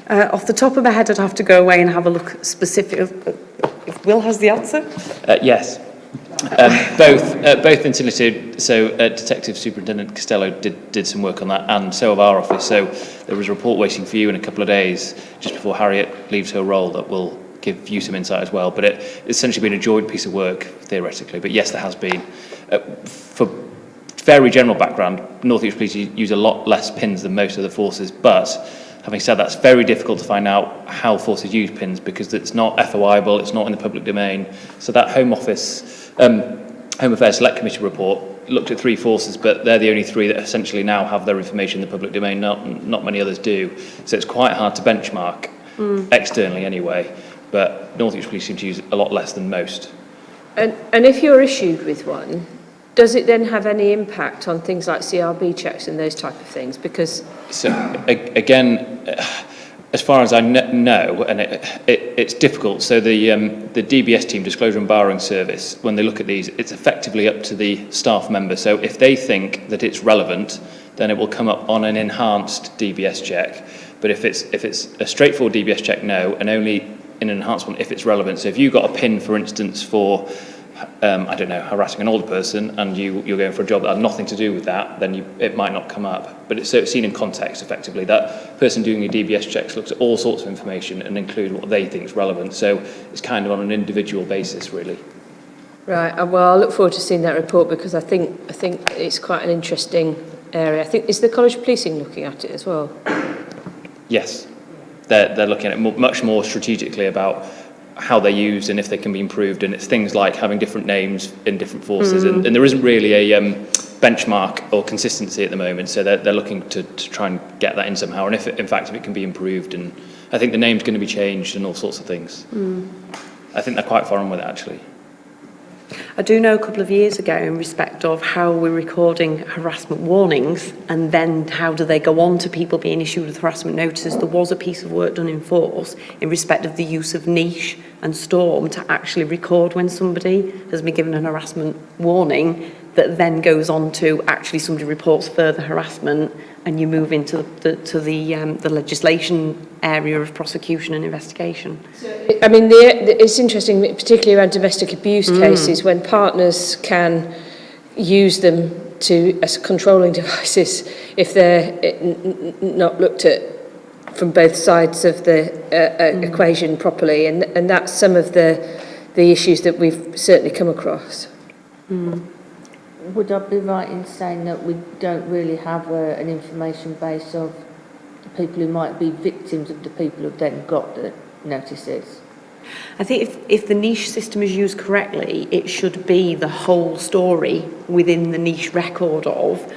Speaker 14: Off the top of my head, I'd have to go away and have a look specific. If Will has the answer.
Speaker 8: Yes. Both in situ. So Detective Superintendent Costello did some work on that, and so of our office. So there was a report waiting for you in a couple of days just before Harriet leaves her role that will give you some insight as well. But it's essentially been a joint piece of work theoretically. But yes, there has been. For very general background, North East Police use a lot less pins than most of the forces, but having said that, it's very difficult to find out how forces use pins because it's not FOIable, it's not in the public domain. So that Home Office, Home Affairs Select Committee report looked at 3 forces, but they're the only 3 that essentially now have their information in the public domain. Not many others do. So it's quite hard to benchmark externally anyway. But North East Police seem to use a lot less than most.
Speaker 1: And if you're issued with one, does it then have any impact on things like CRB checks and those type of things? Because
Speaker 8: again, as far as I know, and it's difficult. So the DBS team, Disclosure and Barring Service, when they look at these, it's effectively up to the staff member. So if they think that it's relevant, then it will come up on an enhanced DBS check. But if it's a straightforward DBS check, no, and only in an enhanced one if it's relevant. So if you got a pin, for instance, for I don't know, harassing an older person, and you're going for a job that had nothing to do with that, then it might not come up. But it's seen in context, effectively. That person doing your DBS checks looks at all sorts of information and include what they think is relevant. So it's kind of on an individual basis, really.
Speaker 1: right, well, I look forward to seeing that report because I think it's quite an interesting area. I think is the College of Policing looking at it as well?
Speaker 8: Yes, they're looking at it much more strategically about how they're used and if they can be improved, and it's things like having different names in different forces, and there isn't really a benchmark or consistency at the moment, so they're looking to try and get that in somehow, and if it can be improved, and I think the name's going to be changed and all sorts of things. I think they're quite far on with it, actually.
Speaker 14: I do know a couple of years ago in respect of how we're recording harassment warnings and then how do they go on to people being issued with harassment notices. There was a piece of work done in force in respect of the use of niche and storm to actually record when somebody has been given an harassment warning that then goes on to actually somebody reports further harassment and you move into the legislation area of prosecution and investigation.
Speaker 1: I mean, it's interesting, particularly around domestic abuse cases, when partners can use them as controlling devices if they're not looked at from both sides of the equation properly, and that's some of the issues that we've certainly come across.
Speaker 9: Would I be right in saying that we don't really have an information base of people who might be victims of the people who've then got the notices?
Speaker 14: I think if the niche system is used correctly, it should be the whole story within the niche record of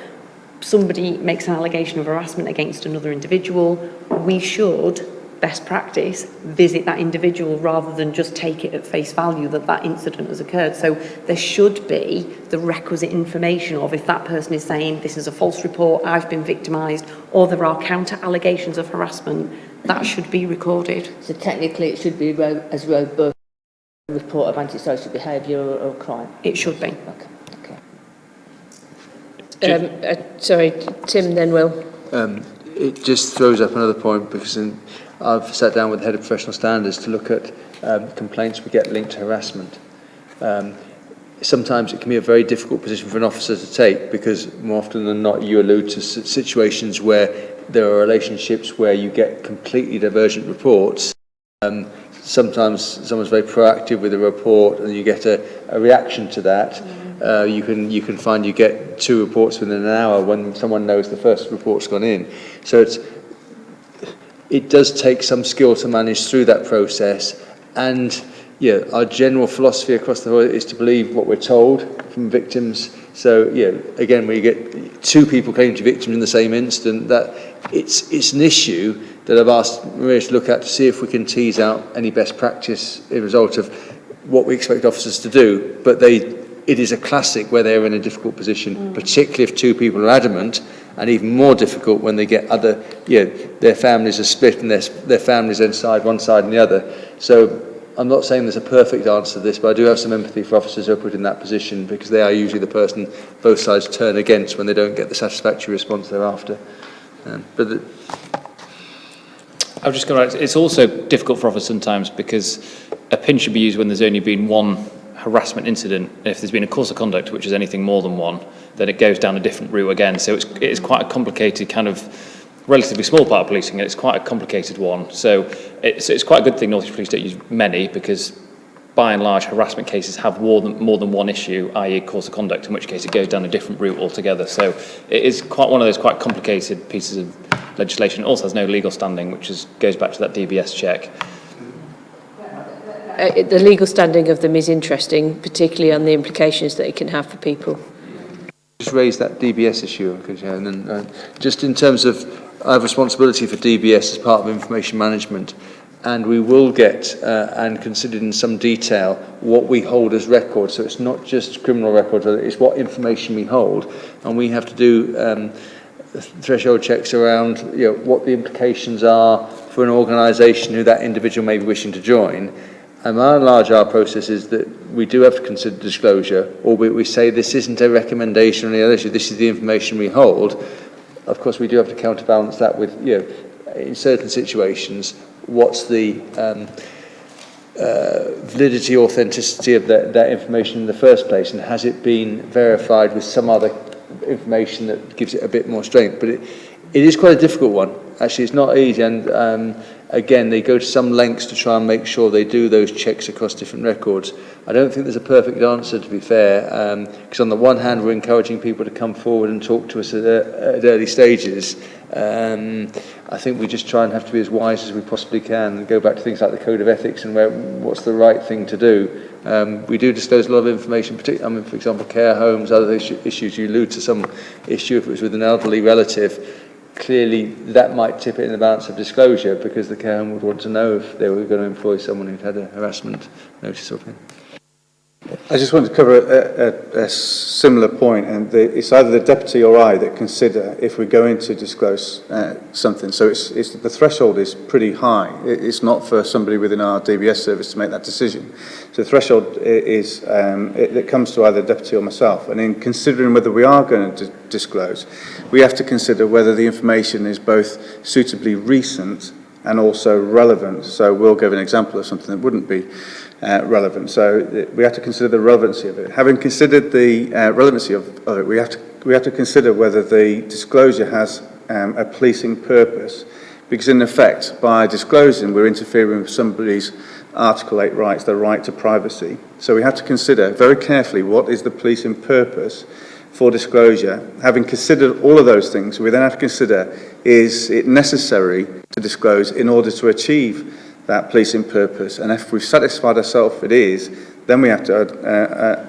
Speaker 14: somebody makes an allegation of harassment against another individual. We should, best practice, visit that individual rather than just take it at face value that that incident has occurred. So there should be the requisite information of if that person is saying this is a false report, I've been victimised, or there are counter allegations of harassment, that should be recorded.
Speaker 9: So technically it should be as robust a report of antisocial behaviour or crime? It should be. Okay.
Speaker 1: Sorry, Tim, then Will.
Speaker 12: It just throws up another point because I've sat down with the head of professional standards to look at complaints we get linked to harassment. Sometimes it can be a very difficult position for an officer to take because more often than not you allude to situations where there are relationships where you get completely divergent reports. Sometimes someone's very proactive with a report and you get a reaction to that. You can find you get 2 reports within an hour when someone knows the first report's gone in. So it does take some skill to manage through that process, and our general philosophy across the board is to believe what we're told from victims. So again, when you get 2 people claiming to be victims in the same instant, that it's an issue that I've asked Maria to look at to see if we can tease out any best practice as a result of what we expect officers to do. But it is a classic where they're in a difficult position, particularly if 2 people are adamant, and even more difficult when they get their families are split and their families are inside one side and the other. So I'm not saying there's a perfect answer to this, but I do have some empathy for officers who are put in that position because they are usually the person both sides turn against when they don't get the satisfactory response they're after.
Speaker 8: I've just got to, it's also difficult for officers sometimes because a pin should be used when there's only been one harassment incident. If there's been a course of conduct which is anything more than one, then it goes down a different route again. So it's quite a complicated kind of relatively small part of policing, and it's quite a complicated one. So it's quite a good thing North East Police don't use many, because by and large harassment cases have more than one issue, i.e. course of conduct, in which case it goes down a different route altogether. So it is quite one of those quite complicated pieces of legislation. It also has no legal standing, which goes back to that DBS check.
Speaker 1: The legal standing of them is interesting, particularly on the implications that it can have for people.
Speaker 12: Just raise that DBS issue, and then just in terms of, I have responsibility for DBS as part of information management, and we will get and considered in some detail what we hold as records. So it's not just criminal records, it's what information we hold, and we have to do threshold checks around what the implications are for an organisation who that individual may be wishing to join. And by and large, our process is that we do have to consider disclosure, albeit we say this isn't a recommendation or any other issue, this is the information we hold. Of course, we do have to counterbalance that with, in certain situations, what's the validity, authenticity of that information in the first place, and has it been verified with some other information that gives it a bit more strength. But it is quite a difficult one. Actually, it's not easy, and again, they go to some lengths to try and make sure they do those checks across different records. I don't think there's a perfect answer, to be fair, because on the one hand, we're encouraging people to come forward and talk to us at early stages. I think we just try and have to be as wise as we possibly can and go back to things like the code of ethics and what's the right thing to do. We do disclose a lot of information, particularly, for example, care homes, other issues. You allude to some issue if it was with an elderly relative. Clearly, that might tip it in the balance of disclosure because the care home would want to know if they were going to employ someone who'd had a harassment notice of him.
Speaker 13: I just want to cover a similar point, and it's either the deputy or I that consider if we're going to disclose something. So it's the threshold is pretty high. It's not for somebody within our DBS service to make that decision. So the threshold is it comes to either the deputy or myself. And in considering whether we are going to disclose, we have to consider whether the information is both suitably recent and also relevant. So we'll give an example of something that wouldn't be relevant. So we have to consider the relevancy of it. Having considered the relevancy of it, we have to consider whether the disclosure has a policing purpose, because in effect, by disclosing, we're interfering with somebody's Article 8 rights, their right to privacy. So we have to consider very carefully what is the policing purpose for disclosure. Having considered all of those things, we then have to consider, is it necessary to disclose in order to achieve that policing purpose? And if we've satisfied ourselves it is, then we have to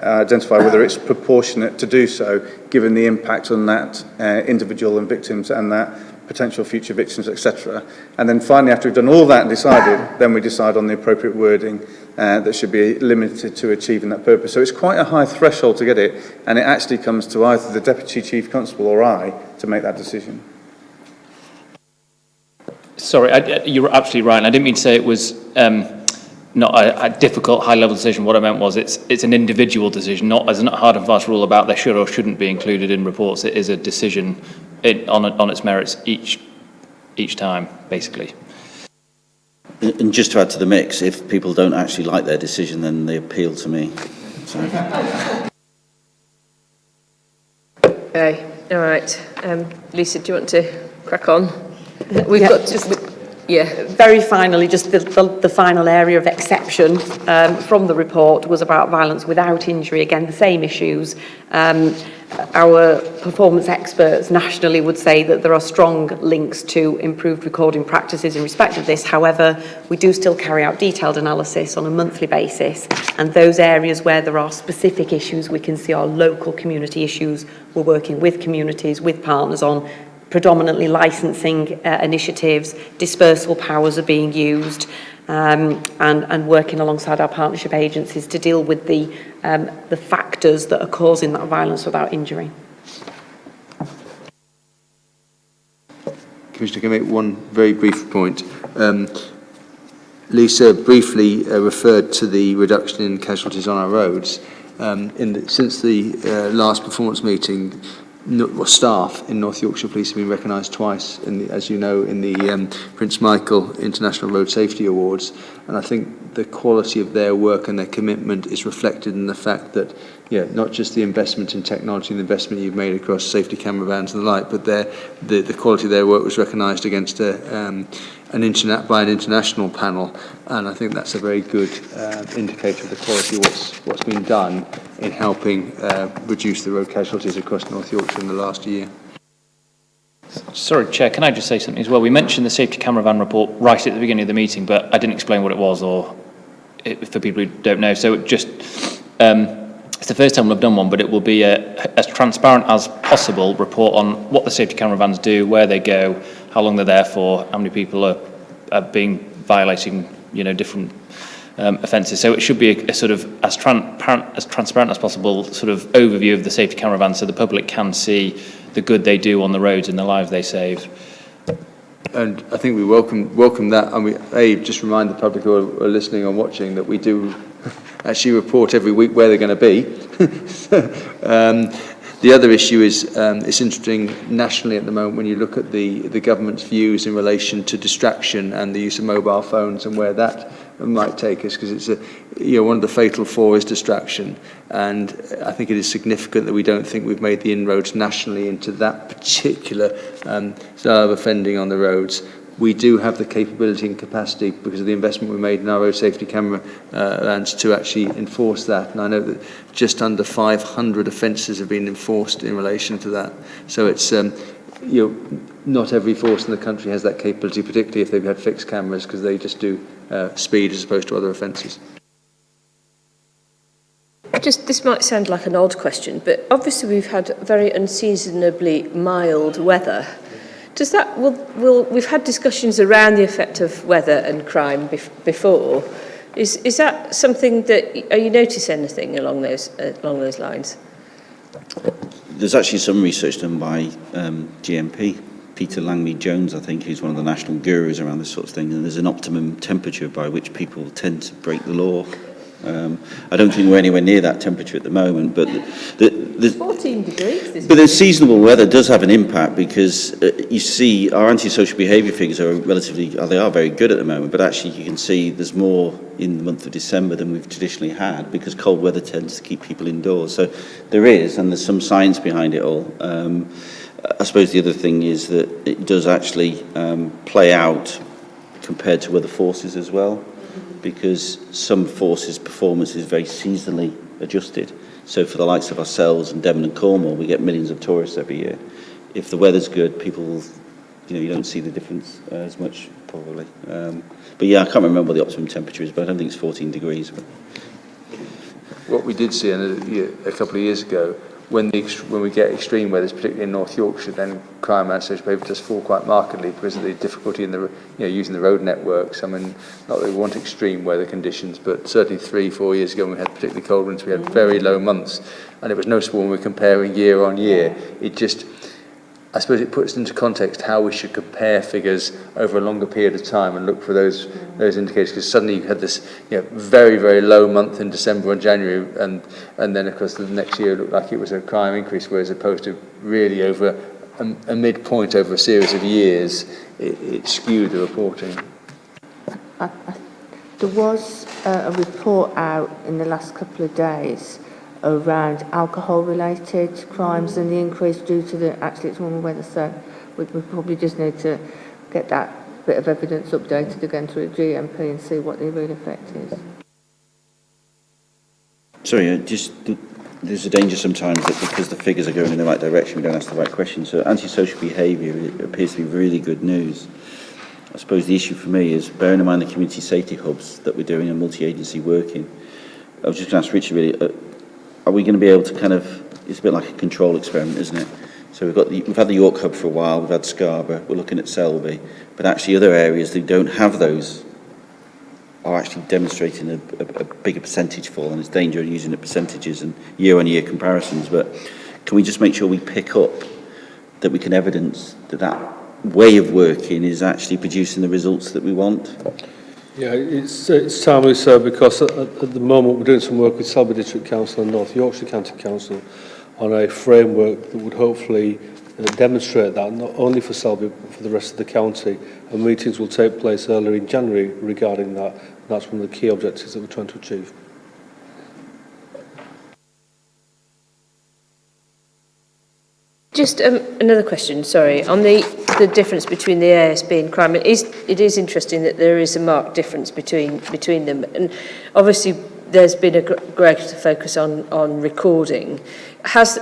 Speaker 13: identify whether it's proportionate to do so, given the impact on that individual and victims and that potential future victims, etc. And then finally, after we've done all that and decided, then we decide on the appropriate wording that should be limited to achieving that purpose. So it's quite a high threshold to get it, and it actually comes to either the Deputy Chief Constable or I to make that decision.
Speaker 8: Sorry, you're absolutely right. And I didn't mean to say it was not a difficult high-level decision. What I meant was it's an individual decision, not as a hard and fast rule about they should or shouldn't be included in reports. It is a decision on its merits each time, basically.
Speaker 2: And just to add to the mix, if people don't actually like their decision, then they appeal to me. So.
Speaker 1: Okay, all right. Lisa, do you want to crack on? We've got just... Yeah.
Speaker 14: Very finally, just the final area of exception from the report was about violence without injury. Again, the same issues. Our performance experts nationally would say that there are strong links to improved recording practices in respect of this. However, we do still carry out detailed analysis on a monthly basis, and those areas where there are specific issues we can see are local community issues, we're working with communities, with partners on predominantly licensing initiatives, dispersal powers are being used, and working alongside our partnership agencies to deal with the factors that are causing that violence without injury.
Speaker 12: Commissioner, can I make one very brief point? Lisa briefly referred to the reduction in casualties on our roads. Since the last performance meeting, staff in North Yorkshire Police have been recognised twice, as you know, in the Prince Michael International Road Safety Awards, and I think the quality of their work and their commitment is reflected in the fact that, not just the investment in technology and the investment you've made across safety camera vans and the like, but the quality of their work was recognised against by an international panel, and I think that's a very good indicator of the quality of what's been done in helping reduce the road casualties across North Yorkshire in the last year.
Speaker 8: Sorry, Chair, can I just say something as well? We mentioned the safety camera van report right at the beginning of the meeting, but I didn't explain what it was, or for people who don't know. So it's the first time we've done one, but it will be as transparent as possible report on what the safety camera vans do, where they go, how long they're there for, how many people are being violating, different offences. So it should be a sort of as transparent as possible sort of overview of the safety camera vans, so the public can see the good they do on the roads and the lives they save.
Speaker 12: And I think we welcome that, and we just remind the public who are listening or watching that we do actually report every week where they're going to be. The other issue is it's interesting nationally at the moment when you look at the government's views in relation to distraction and the use of mobile phones and where that might take us, because it's one of the fatal four is distraction, and I think it is significant that we don't think we've made the inroads nationally into that particular style of offending on the roads. We do have the capability and capacity, because of the investment we made in our road safety camera vans, to actually enforce that. And I know that just under 500 offences have been enforced in relation to that. So it's, not every force in the country has that capability, particularly if they've had fixed cameras, because they just do speed as opposed to other offences.
Speaker 1: This might sound like an odd question, but obviously we've had very unseasonably mild weather. Does that we've had discussions around the effect of weather and crime before. Is that something that, are you notice anything along those lines?
Speaker 2: There's actually some research done by GMP, Peter Langley-Jones, I think, who's one of the national gurus around this sort of thing, and there's an optimum temperature by which people tend to break the law. I don't think we're anywhere near that temperature at the moment, but
Speaker 1: It's 14 degrees.
Speaker 2: But the seasonable weather does have an impact because you see our antisocial behaviour figures are they are very good at the moment, but actually you can see there's more in the month of December than we've traditionally had because cold weather tends to keep people indoors. So there is, and there's some science behind it all. I suppose the other thing is that it does actually play out compared to other forces as well, because some forces' performance is very seasonally adjusted. So for the likes of ourselves and Devon and Cornwall, we get millions of tourists every year. If the weather's good, people, you don't see the difference as much probably. But yeah, I can't remember what the optimum temperature is, but I don't think it's 14 degrees. But
Speaker 12: what we did see a couple of years ago, when we get extreme weather, particularly in North Yorkshire, then crime and social behaviour does fall quite markedly because of the difficulty in the using the road networks. I mean, not that we want extreme weather conditions, but certainly 3-4 years ago when we had particularly cold winters, we had very low months, and it was noticeable when we were comparing year on year. I suppose it puts into context how we should compare figures over a longer period of time and look for those indicators, because suddenly you had this very, very low month in December and January, and then of course the next year it looked like it was a crime increase, whereas opposed to really over a midpoint over a series of years, it skewed the reporting.
Speaker 9: There was a report out in the last couple of days around alcohol-related crimes and the increase due to it's warmer weather, so we probably just need to get that bit of evidence updated again through GMP and see what the real effect is.
Speaker 2: sorry, there's a danger sometimes that because the figures are going in the right direction, we don't ask the right questions. So antisocial behaviour appears to be really good news. I suppose the issue for me is, bearing in mind the community safety hubs that we're doing and multi-agency working, I was just going to ask Richard really, are we going to be able to it's a bit like a control experiment, isn't it? So we've had the York Hub for a while, we've had Scarborough, we're looking at Selby, but actually other areas that don't have those are actually demonstrating a bigger percentage fall, and it's dangerous using the percentages and year-on-year comparisons. But can we just make sure we pick up that we can evidence that way of working is actually producing the results that we want?
Speaker 15: Yeah, it's timely, sir, because at the moment we're doing some work with Selby District Council and North Yorkshire County Council on a framework that would hopefully demonstrate that, not only for Selby but for the rest of the county, and meetings will take place earlier in January regarding that. That's one of the key objectives that we're trying to achieve.
Speaker 1: Just another question, sorry, on the difference between the ASB and crime. It is interesting that there is a marked difference between them, and obviously there's been a greater focus on recording. Has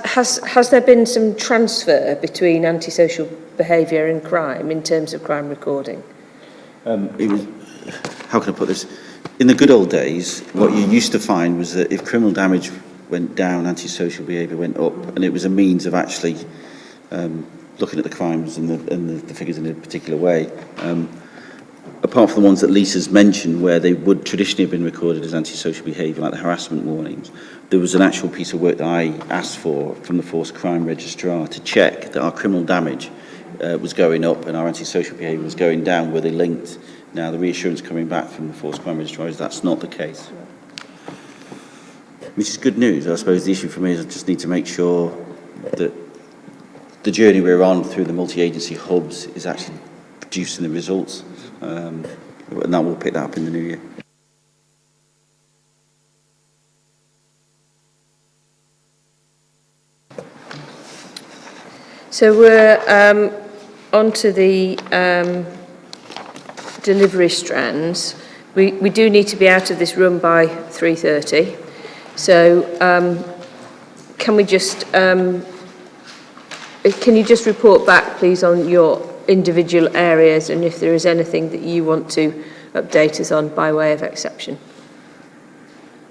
Speaker 1: there been some transfer between antisocial behaviour and crime in terms of crime recording?
Speaker 2: How can I put this? In the good old days, what you used to find was that if criminal damage went down, antisocial behaviour went up, and it was a means of actually looking at the crimes and the figures in a particular way. Apart from the ones that Lisa's mentioned, where they would traditionally have been recorded as antisocial behaviour, like the harassment warnings, there was an actual piece of work that I asked for from the Force Crime Registrar to check that our criminal damage was going up and our antisocial behaviour was going down. Were they linked? Now, the reassurance coming back from the Force Crime Registrar is that's not the case. Which is good news. I suppose the issue for me is I just need to make sure that the journey we're on through the multi-agency hubs is actually producing the results. And that we'll pick that up in the new year.
Speaker 1: So we're on to the delivery strands. We do need to be out of this room by 3:30. So can we just, can you just report back, please, on your individual areas and if there is anything that you want to update us on by way of exception?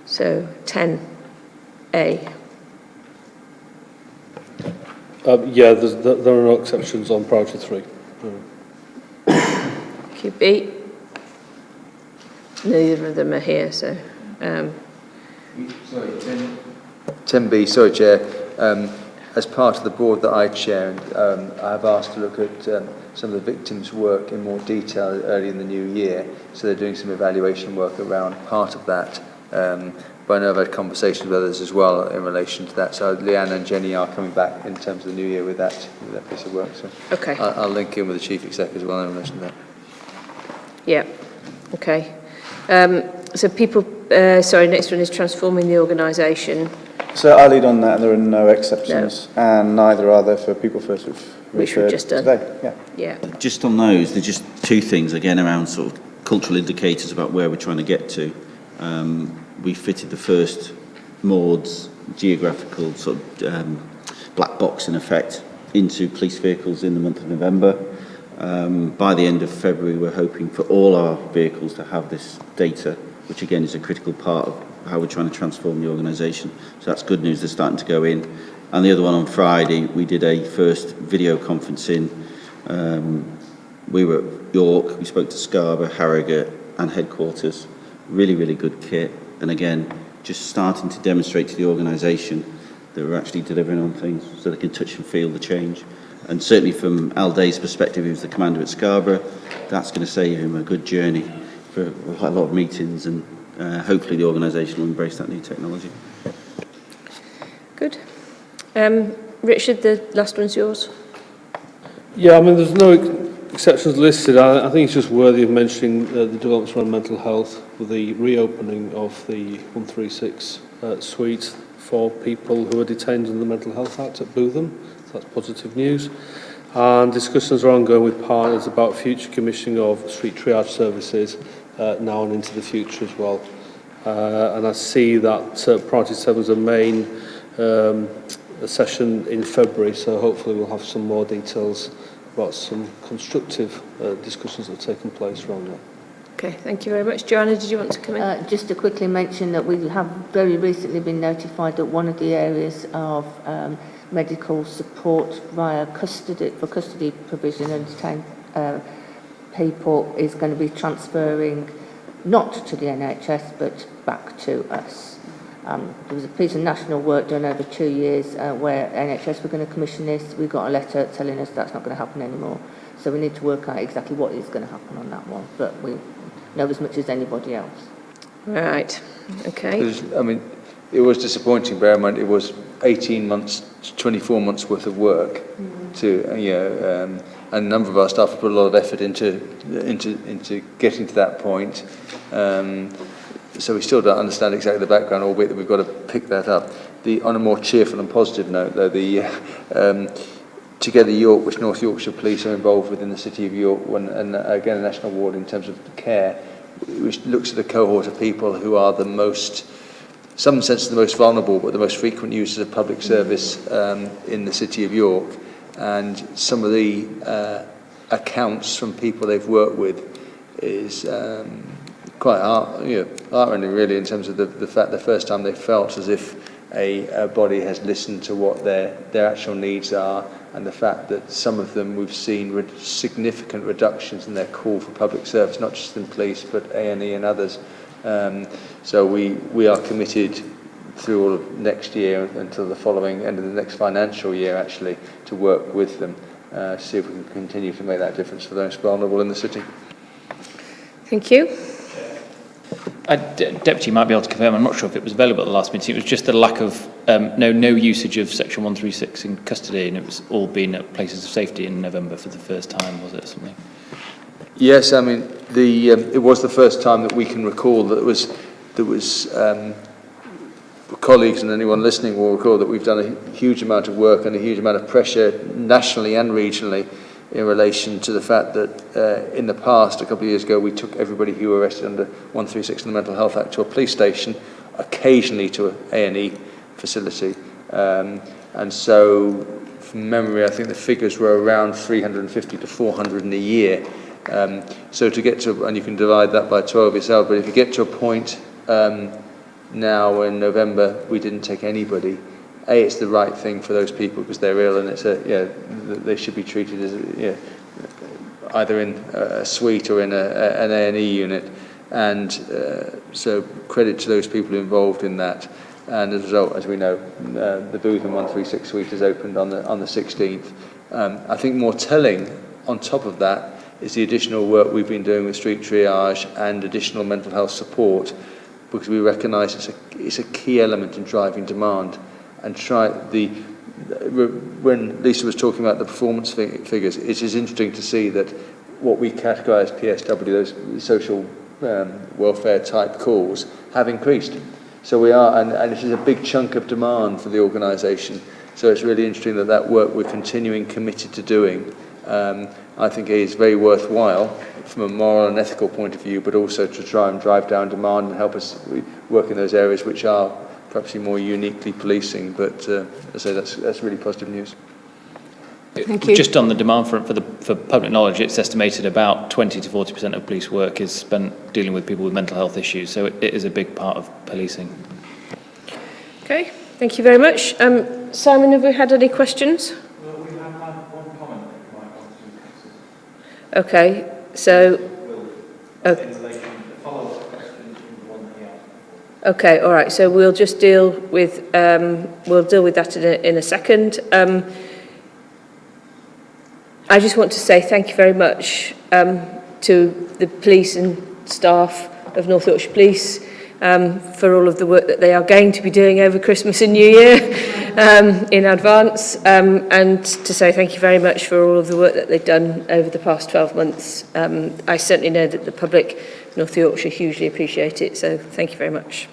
Speaker 1: So 10A.
Speaker 15: Yeah, there are no exceptions on priority 3.
Speaker 1: QB. neither of them are here, so...
Speaker 12: Sorry, 10B, sorry, Chair. As part of the board that I chair, I have asked to look at some of the victims' work in more detail early in the new year. So they're doing some evaluation work around part of that. But I know I've had conversations with others as well in relation to that. So Leanne and Jenny are coming back in terms of the new year with that piece of work. So
Speaker 1: okay.
Speaker 12: I'll link in with the Chief Executive as well in relation to that. Yeah.
Speaker 1: Okay. So people, sorry, next one is transforming the organisation.
Speaker 13: So I lead on that, and there are no exceptions, and neither are there for People First,
Speaker 1: which we've just done
Speaker 13: today.
Speaker 1: Yeah.
Speaker 2: Just on those, there's just two things again around sort of cultural indicators about where we're trying to get to. We fitted the first MORDS geographical sort of black box in effect into police vehicles in the month of November. By the end of February, we're hoping for all our vehicles to have this data, which again is a critical part of how we're trying to transform the organisation. So that's good news, they're starting to go in. And the other one on Friday, we did a first video conferencing. We were at York, we spoke to Scarborough, Harrogate and headquarters. Really, really good kit. And again, just starting to demonstrate to the organisation that we're actually delivering on things so they can touch and feel the change. And certainly from Al Day's perspective, who's the commander at Scarborough, that's going to save him a good journey for quite a lot of meetings, and hopefully the organisation will embrace that new technology.
Speaker 1: Good. Richard, the last one's yours.
Speaker 15: Yeah, I mean, there's no exceptions listed. I think it's just worthy of mentioning the developments around mental health with the reopening of the 136 suite for people who are detained under the Mental Health Act at Bootham. So that's positive news. And discussions are ongoing with partners about future commissioning of street triage services now and into the future as well. And I see that Priority 7 is a main session in February, so hopefully we'll have some more details about some constructive discussions that have taken place around that.
Speaker 1: Okay, thank you very much. Joanna, did you want to come in?
Speaker 9: Just to quickly mention that we have very recently been notified that one of the areas of medical support via custody, for custody provision and detained people, is going to be transferring not to the NHS but back to us. There was a piece of national work done over 2 years where NHS were going to commission this. We got a letter telling us that's not going to happen anymore. So we need to work out exactly what is going to happen on that one. But we know as much as anybody else.
Speaker 1: Right. Okay.
Speaker 12: I mean, it was disappointing. Bear in mind, it was 18 months, 24 months worth of work to, and a number of our staff have put a lot of effort into getting to that point. So we still don't understand exactly the background, albeit that we've got to pick that up. On a more cheerful and positive note, though, Together York, which North Yorkshire Police are involved with in the City of York, and again a national award in terms of care, which looks at a cohort of people who are the most, some sense the most vulnerable, but the most frequent users of public service in the City of York. And some of the accounts from people they've worked with is quite heart-rending, really, in terms of the fact the first time they felt as if a body has listened to what their actual needs are, and the fact that some of them we've seen significant reductions in their call for public service, not just in police but A&E and others. So we are committed through all of next year until the following end of the next financial year, actually, to work with them to see if we can continue to make that difference for those vulnerable in the city.
Speaker 1: Thank you.
Speaker 8: Deputy might be able to confirm, I'm not sure if it was available at the last meeting, it was just the lack of no usage of Section 136 in custody, and it was all been at places of safety in November for the first time, was it something?
Speaker 12: Yes, I mean, it was the first time that we can recall that there was colleagues and anyone listening will recall that we've done a huge amount of work and a huge amount of pressure nationally and regionally in relation to the fact that in the past, a couple of years ago, we took everybody who were arrested under 136 in the Mental Health Act to a police station, occasionally to an A&E facility. And so, from memory, I think the figures were around 350 to 400 in a year. So to get to, and you can divide that by 12 yourself, but if you get to a point now in November, we didn't take anybody. It's the right thing for those people because they're ill, and they should be treated as either in a suite or in an A&E unit. And so credit to those people involved in that. And as a result, as we know, the booth in 136 Suite is opened on the 16th. I think more telling on top of that is the additional work we've been doing with street triage and additional mental health support, because we recognise it's a key element in driving demand. And when Lisa was talking about the performance figures, it is interesting to see that what we categorise PSW, those social welfare type calls, have increased. So we are, and it is a big chunk of demand for the organisation. So it's really interesting that work we're continuing committed to doing. I think it is very worthwhile from a moral and ethical point of view, but also to try and drive down demand and help us work in those areas which are perhaps more uniquely policing. But as I say, that's really positive news.
Speaker 1: Thank you.
Speaker 8: Just on the demand front, for public knowledge, it's estimated about 20 to 40% of police work is spent dealing with people with mental health issues, so it is a big part of policing.
Speaker 1: Okay, thank you very much. Simon, have we had any questions?
Speaker 7: Well, we have had one comment that you might want to consider.
Speaker 1: Okay, so...
Speaker 7: In relation to the follow-up question from the one that he asked before.
Speaker 1: Okay, all right, so we'll just deal with that in a second. I just want to say thank you very much to the police and staff of North Yorkshire Police for all of the work that they are going to be doing over Christmas and New Year in advance, and to say thank you very much for all of the work that they've done over the past 12 months. I certainly know that the public of North Yorkshire hugely appreciate it, so thank you very much.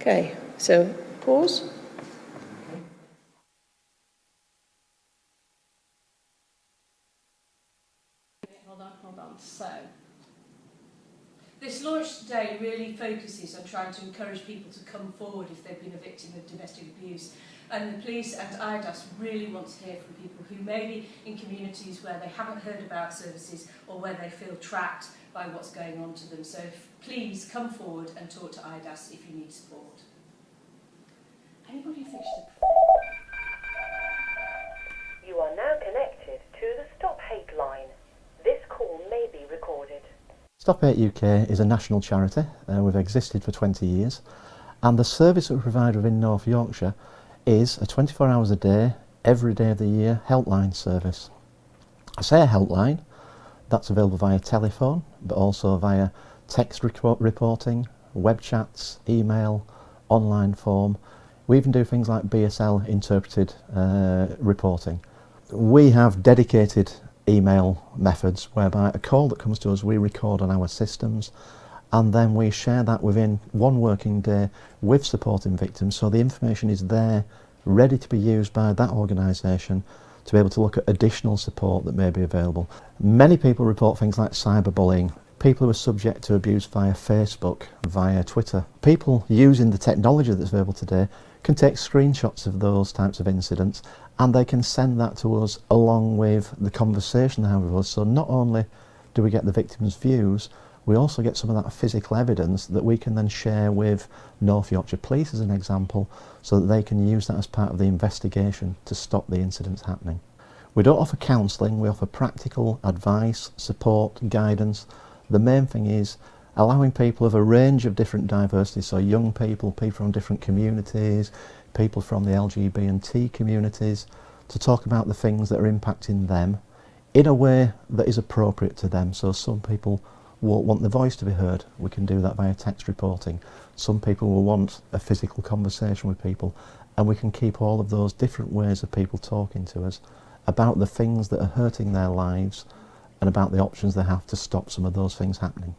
Speaker 1: Okay, so pause. Hold on. So, this launch today really focuses on trying to encourage people to come forward if they've been a victim of domestic abuse. And the police and IDAS really want to hear from people who may be in communities where they haven't heard about services or where they feel trapped by what's going on to them. So please come forward and talk to IDAS if you need support. Anybody who thinks
Speaker 16: You are now connected to the Stop Hate line. This call may be recorded.
Speaker 17: Stop Hate UK is a national charity. We've existed for 20 years, and the service that we provide within North Yorkshire is a 24 hours a day, every day of the year helpline service. I say a helpline, that's available via telephone, but also via text reporting, web chats, email, online form. We even do things like BSL interpreted reporting. We have dedicated email methods whereby a call that comes to us we record on our systems, and then we share that within one working day with supporting victims, so the information is there ready to be used by that organisation to be able to look at additional support that may be available. Many people report things like cyberbullying, people who are subject to abuse via Facebook, via Twitter. People using the technology that's available today can take screenshots of those types of incidents, and they can send that to us along with the conversation they have with us. So not only do we get the victim's views, we also get some of that physical evidence that we can then share with North Yorkshire Police as an example, so that they can use that as part of the investigation to stop the incidents happening. We don't offer counselling, we offer practical advice, support, guidance. The main thing is allowing people of a range of different diversities, so young people, people from different communities, people from the LGBT communities, to talk about the things that are impacting them in a way that is appropriate to them. So some people will want the voice to be heard, we can do that via text reporting. Some people will want a physical conversation with people, and we can keep all of those different ways of people talking to us about the things that are hurting their lives and about the options they have to stop some of those things happening.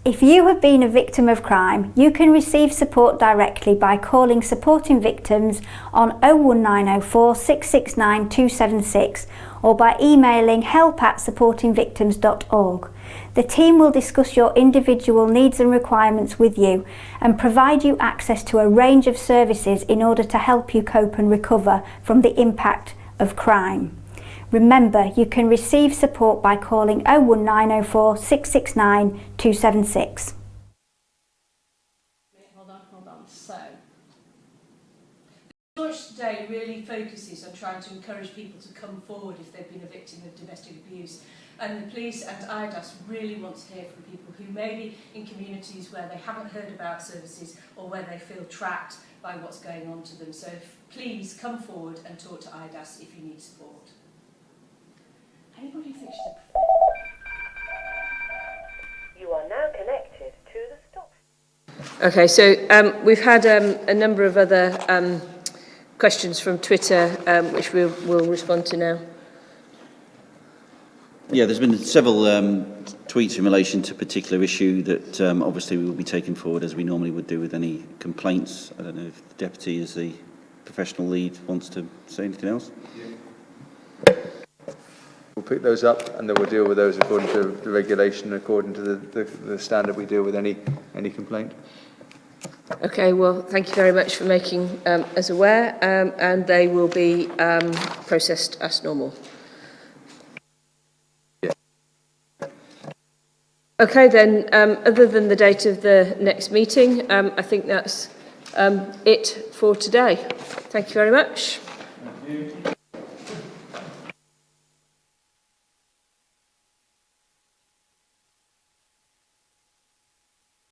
Speaker 18: If you have been a victim of crime, you can receive support directly by calling Supporting Victims on 01904 669 276 or by emailing help@supportingvictims.org. The team will discuss your individual needs and requirements with you and provide you access to a range of services in order to help you cope and recover from the impact of crime. Remember, you can receive support by calling 01904 669 276.
Speaker 1: Hold on. So, the launch today really focuses on trying to encourage people to come forward if they've been a victim of domestic abuse. And the police and IDAS really want to hear from people who may be in communities where they haven't heard about services or where they feel trapped by what's going on to them. So please come forward and talk to IDAS if you need support. Anybody think
Speaker 16: You are now connected to the stop.
Speaker 1: Okay, so we've had a number of other questions from Twitter, which we'll respond to now.
Speaker 2: Yeah, there's been several tweets in relation to a particular issue that obviously we will be taking forward as we normally would do with any complaints. I don't know if the Deputy, as the professional lead, wants to say anything else.
Speaker 12: We'll pick those up and then we'll deal with those according to the regulation, according to the standard we deal with any complaint.
Speaker 1: Okay, well, thank you very much for making us aware, and they will be processed as normal.
Speaker 12: Yeah.
Speaker 1: Okay, then, other than the date of the next meeting, I think that's it for today. Thank you very much.
Speaker 15: Thank you.